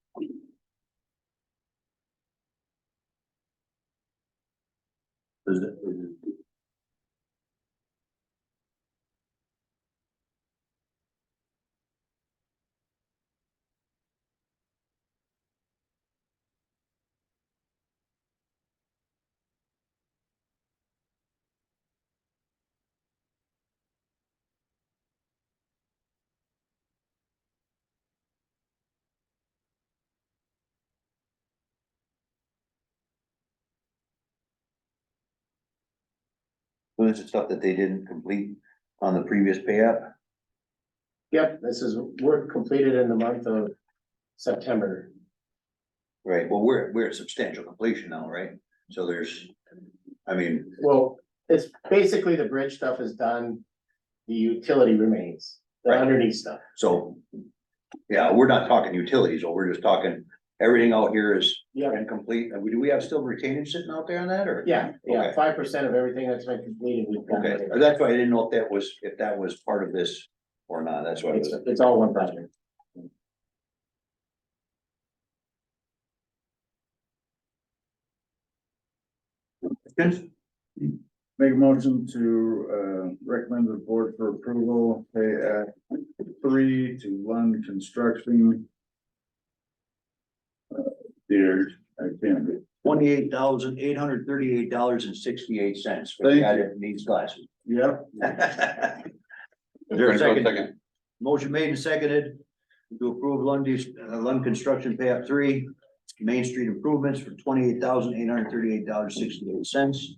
Is it? So this is stuff that they didn't complete on the previous pay app? Yep, this is work completed in the month of September. Right, well, we're at substantial completion now, right? So there's, I mean, Well, it's basically the bridge stuff is done. The utility remains, the Right. underneath stuff. so. Yeah, we're not talking utilities, or we're just talking, everything out here is Yeah, incomplete. And do we have still retainage sitting out there on that, or? yeah, Okay. 5% of everything that's been completed. We've done. Okay, that's why I didn't know if that was part of this or not, that's why I was. It's all one project. Make a motion to, recommend the board for approval, pay app 3 to Lund Construction. Dear, I can't be. $28,838.68 for Thank the guy you. that needs glasses. Yep. Is there a Brandon Crowe, second? second. Motion made and seconded to approve Lund Construction pay app 3, Main Street improvements for $28,838.68.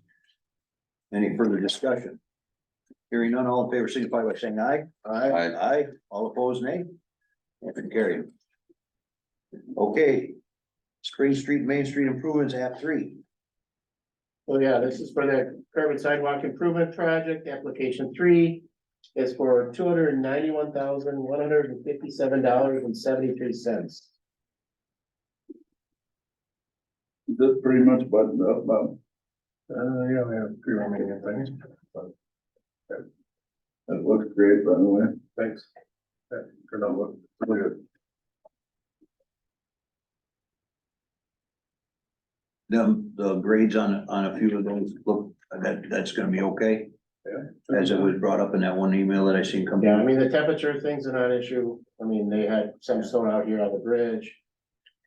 Any further discussion? Hearing none, all in favor, signify by saying aye. Aye. Aye, all opposed, nay. Motion carried. Okay. Spring Street, Main Street improvements, app 3. So yeah, this is for the curb and sidewalk improvement project, application 3 is for $291,157.73. Is this pretty much buttoned up, Bob? Yeah, we have a few remaining things, but That looks great, by the way. thanks. That turned out look really good. The grades on a few of those look, that's gonna be okay, Yeah. as it was brought up in that one email that I seen come. Yeah, I mean, the temperature thing's a non-issue. I mean, they had some stone out here on the bridge.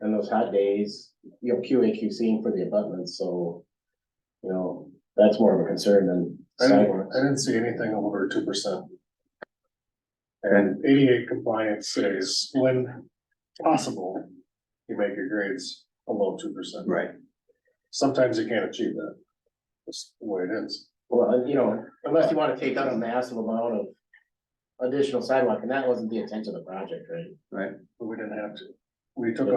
And those hot days, you know, QAQCing for the abutments, so. You know, that's more of a concern than I sidewalks. didn't see anything over 2%. And 88 compliance says when possible, you make your grades below 2%. Right, Sometimes you can't achieve that. That's the way it is. Well, and, you know, unless you wanna take out a massive amount of additional sidewalk, and that wasn't the intent of the project, right? right. But we didn't have to. We took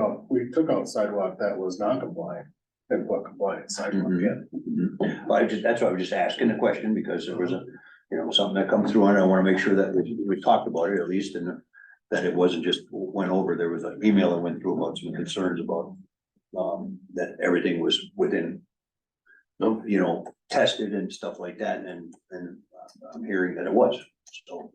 out sidewalk that was non-compliant and put compliant sidewalk in. Mhm. Well, that's why I was just asking the question, because there was something that come through, and I wanna make sure that we talked about it at least, and that it wasn't just went over. There was an email that went through about some concerns about that everything was within, tested and stuff like that, and I'm hearing that it was, so.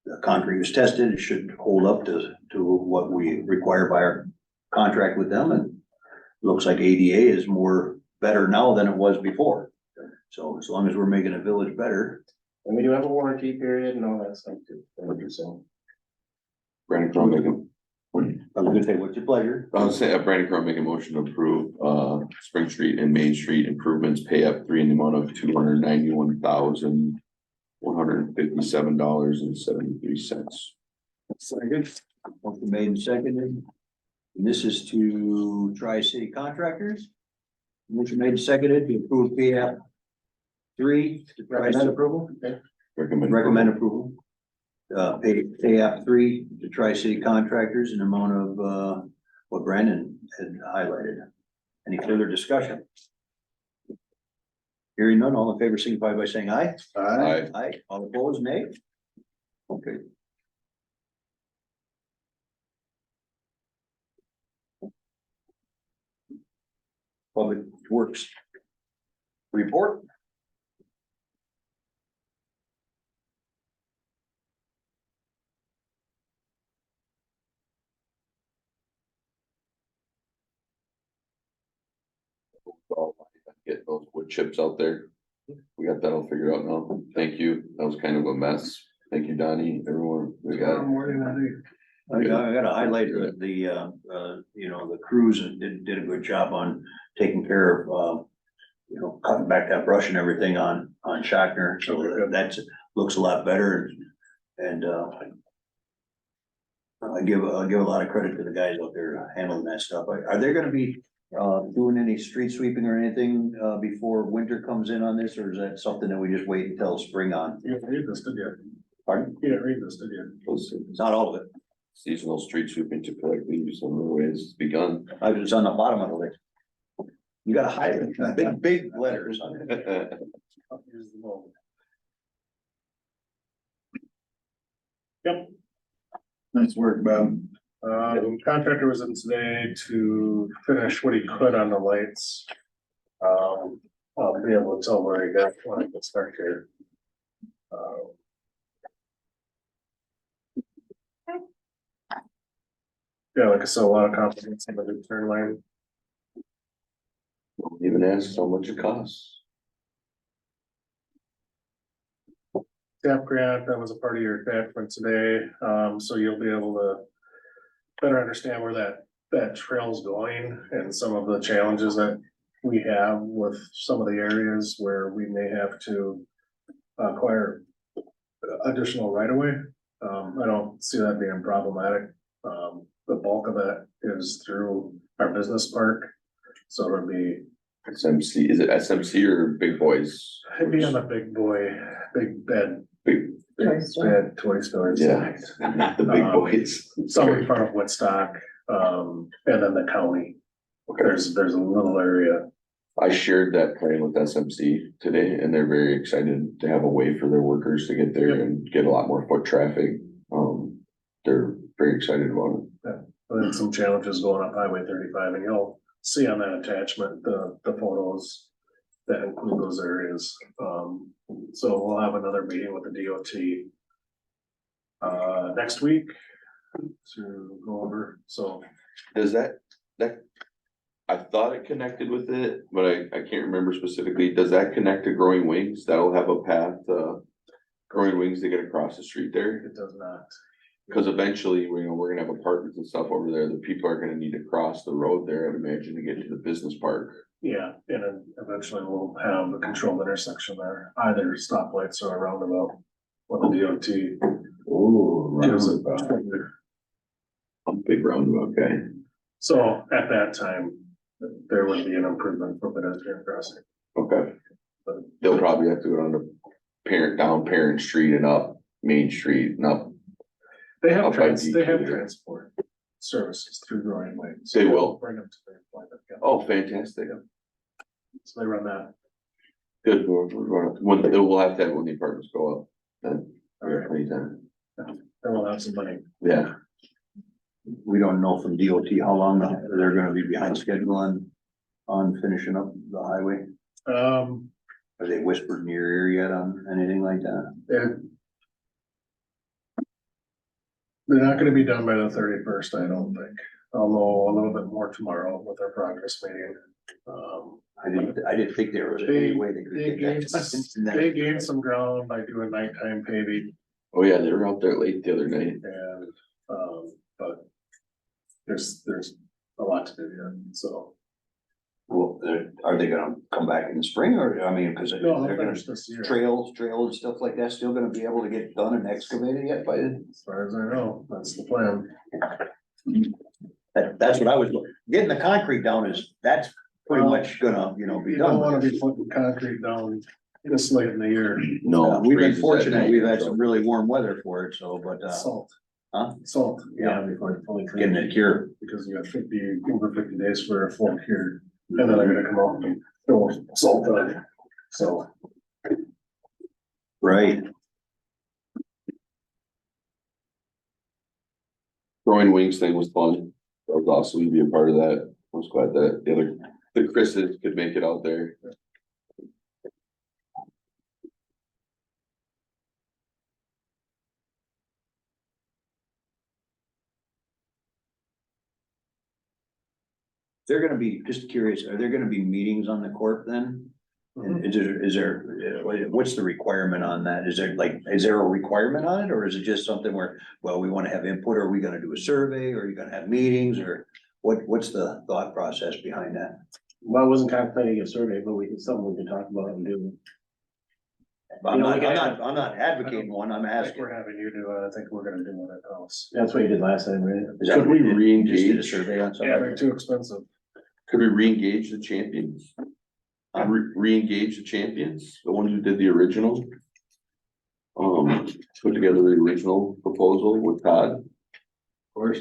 The concrete was tested, it should hold up to what we require by our contract with them, and looks like ADA is better now than it was before. So as long as we're making a village better, And we do have a warranty period and all that stuff too. So, Brandon Crowe making, I was gonna say, what's your pleasure? I was saying, Brandon Crowe make a motion to approve, Spring Street and Main Street improvements, pay up 3 in the amount of $291,157.73. Second. Motion made and seconded. This is to Tri-City Contractors. Motion made, seconded, to approve PF 3, to Tri-City approval, recommend approval. PF 3 to Tri-City Contractors in the amount of, what Brandon had highlighted. Any further discussion? Hearing none, all in favor signify by saying aye. Aye. Aye, all opposed, nay? Okay. Public Works. Report. Get those wood chips out there. We got that all figured out now. Thank you. That was kind of a mess. Thank you, Donnie, everyone. We got it. I gotta highlight the, you know, the crews did a good job on taking care of, you know, cutting back that brush and everything on Shockner, so that's, looks a lot better. And, I give a lot of credit to the guys out there handling that stuff. Are they gonna be, doing any street sweeping or anything, before winter comes in on this, or is that something that we just wait until spring on? You didn't read this, did you? Pardon? You didn't read this, did you? It's not all of it. Seasonal street sweeping to collect leaves on the ways begun. I was on the bottom of the list. You gotta highlight, big letters on it. Here's the moment. Yep, Nice work, Bob. contractor was in today to finish what he could on the lights. I'll be able to tell where he got when I can start here. Yeah, like I said, a lot of confidence in the new turn lane. Even asked how much it costs. TAP grant, that was a part of your attachment today, so you'll be able to better understand where that trail's going and some of the challenges that we have with some of the areas where we may have to acquire additional right of way. I don't see that being problematic. The bulk of that is through our business park, so it'll be, SMC, is it SMC or Big Boys? it'd be on the big boy, big bed, Big, Toy store. bed toy stores. yeah, not the big boys. Some in front of Woodstock, and then the county. There's a little area. I shared that plan with SMC today and they're very excited to have a way for their workers to get there and get a lot more foot traffic. They're very excited about it. And some challenges going up Highway 35, and you'll see on that attachment, the photos that include those areas. So we'll have another meeting with the DOT next week to go over, so. Does that, I thought it connected with it, but I can't remember specifically. Does that connect to Growing Wings? That'll have a path, Growing Wings to get across the street there? It does not. Cause eventually, we're gonna have apartments and stuff over there. The people are gonna need to cross the road there, I'd imagine, to get to the business park. Yeah, and then eventually we'll have a controlled intersection there, either stoplights or a roundabout. With the DOT. Ooh, gives it. A big roundabout, okay. So at that time, there would be an improvement for pedestrian crossing. Okay. They'll probably have to go down Parent Street and up Main Street and up. They have Up by they have DQ. transport services through Growing Wings. They will? Bring them to their appointment. Yeah. Oh, fantastic. So they run that. Good, we'll have to have when the apartments go up, then. All right. Anytime. Then we'll have some money. Yeah, We don't know from DOT how long they're gonna be behind schedule on finishing up the highway. Have they whispered in your ear yet on anything like that? They're not gonna be done by the 31st, I don't think. I'll know a little bit more tomorrow with our progress meeting. I didn't think there was any way they They could get gained, that. they gained some ground by doing nighttime paving oh yeah, they were out there late the other night. and, but there's a lot to do yet, so. Well, are they gonna come back in the spring or, I mean, cause No, they're I'll gonna, finish this year. trails and stuff like that still gonna be able to get done and excavated yet by then? As far as I know, that's the plan. That's what I was, getting the concrete down is, that's pretty much gonna, be You don't done. wanna be putting concrete down this late in the year. No. We've been freezes at fortunate, night, we've had so- some really warm weather for it, so, but, Salt. huh? Salt, Yeah, before it fully. Getting it cured. because you got over 50 days for a full cure, and then they're gonna come out and throw salt on it, so. Right. Throwing wings thing was fun. That was awesome to be a part of that. I was glad that the Chris's could make it out there. They're gonna be, just curious, are there gonna be meetings on the court then? And is there, what's the requirement on that? Is there a requirement on it, or is it just something where, well, we wanna have input, or are we gonna do a survey, or are you gonna have meetings, or what's the thought process behind that? Well, I wasn't contemplating a survey, but something we can talk about and do. I'm You know, not, we can I'm not advocating one, I'm I think asking. we're having you do it, I think we're gonna do one at the house. That's what you did last time, right? Is that Could we what you did? You just did a re-engage? survey on Yeah, they're something? too expensive. Could we re-engage the champions? Re-engage the champions, the ones who did the original? Put together the original proposal with Todd. Of course.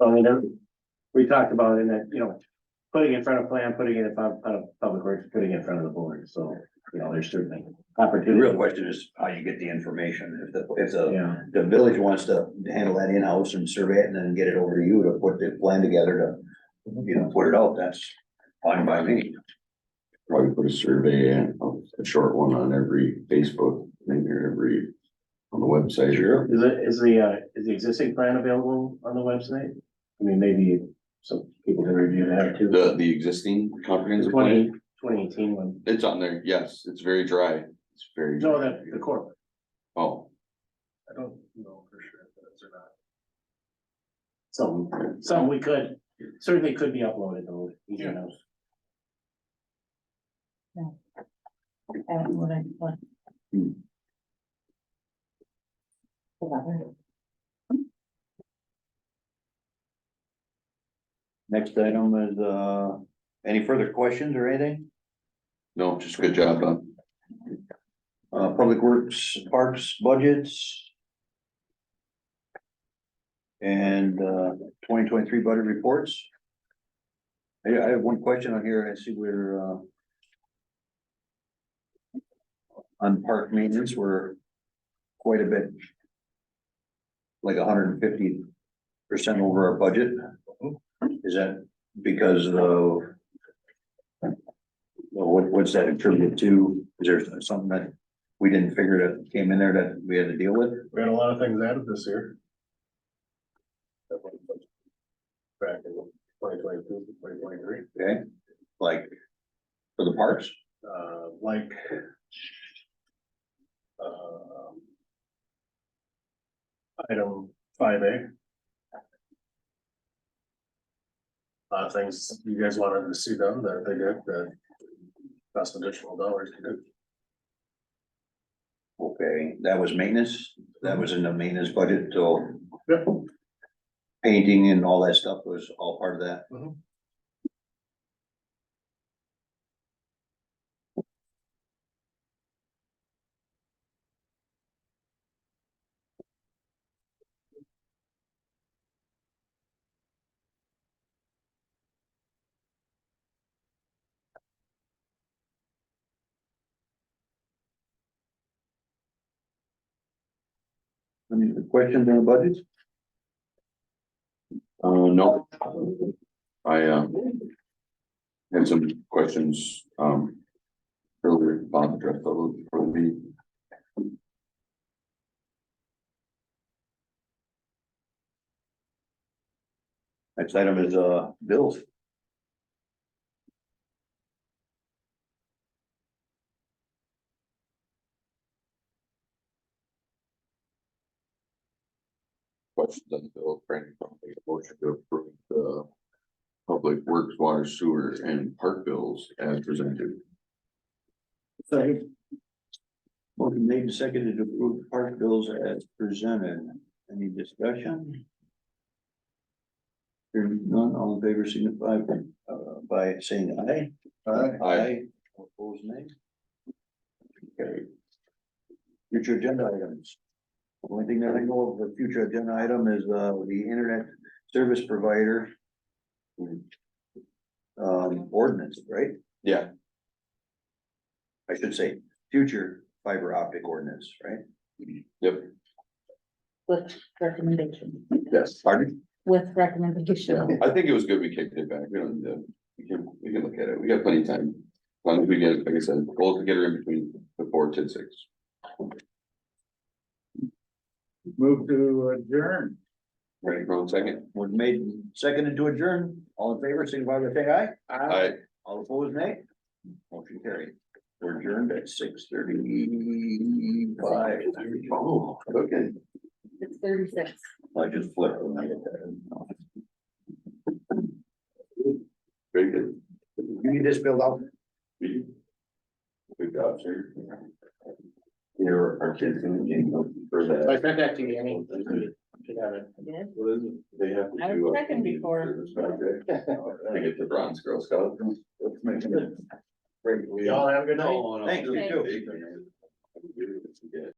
I mean, we talked about it in that, putting it in front of plan, putting it in front of public works, putting it in front of the board, so, there's certainly The opportunity. real question is how you get the information. If Yeah, the village wants to handle that in-house and survey it and then get it over to you to put the plan together to, put it out, that's fine by me. Probably put a survey and a short one on every Facebook thing or on the website. Sure. is the existing plan available on the website? I mean, maybe some people can review that too. The existing comprehensive plan, 2018 one, it's on there, yes, it's very dry. It's very. no, dry. the corporate, Oh, I don't know for sure if it is or not. some we could, certainly could be uploaded though, easy Yeah. enough. What? Next item is, any further questions or anything? no, just good job, Bob. Public Works, Parks, budgets. And, 2023 budget reports. I have one question on here. I see we're, on park maintenance, we're quite a bit, like 150% over our budget. Is that because of, what's that attributed to? Is there something that we didn't figure that came in there that we had to deal with? We had a lot of things added this year. Back in 2022, 2023, Okay, like for the parks? like. Item 5A. Things you guys wanted to see done that they did, that cost additional dollars to do. Okay, that was maintenance, that was in the maintenance budget, so Yep. painting and all that stuff was all part of that. Mhm. Any questions on the budgets? No. I, had some questions, earlier, Bob addressed those for the meeting. Next item is, bills. Questions on the bill, Brandon, make a motion to approve the public works, water, sewer, and park bills as presented. So Motion made and seconded to approve park bills as presented. Any discussion? Hearing none, all in favor signify by saying aye. Aye. Opposed, nay. Okay. Future agenda items. Only thing that I know of the future agenda item is the internet service provider. Ordinance, right? Yeah, I should say, future fiber optic ordinance, right? yep, With recommendation, yes. Pardon? with Yeah, recommendation. I think it was good we kicked it back. We don't need to, we can look at it. We got plenty of time. As long as we get, like I said, goal is to get her in between before 10-6. Move to adjourn. Ready for 1 second? Was made and seconded to adjourn. All in favor, signify by saying aye. Aye. All opposed, nay. Motion carried. We're adjourned at 6:35. Oh, okay. It's 36. I just flipped when I did that. Very good. You need this filled out? Good job, sir. Here, our kids in the game for So I that. sent that to you, Annie. Should have it. Did? What is it? They have to I was do. checking before. Service project. They get the bronze Girl Scout. Let's make it. Great. Y'all have a good night. Oh, no. Thanks, you too. Big, man.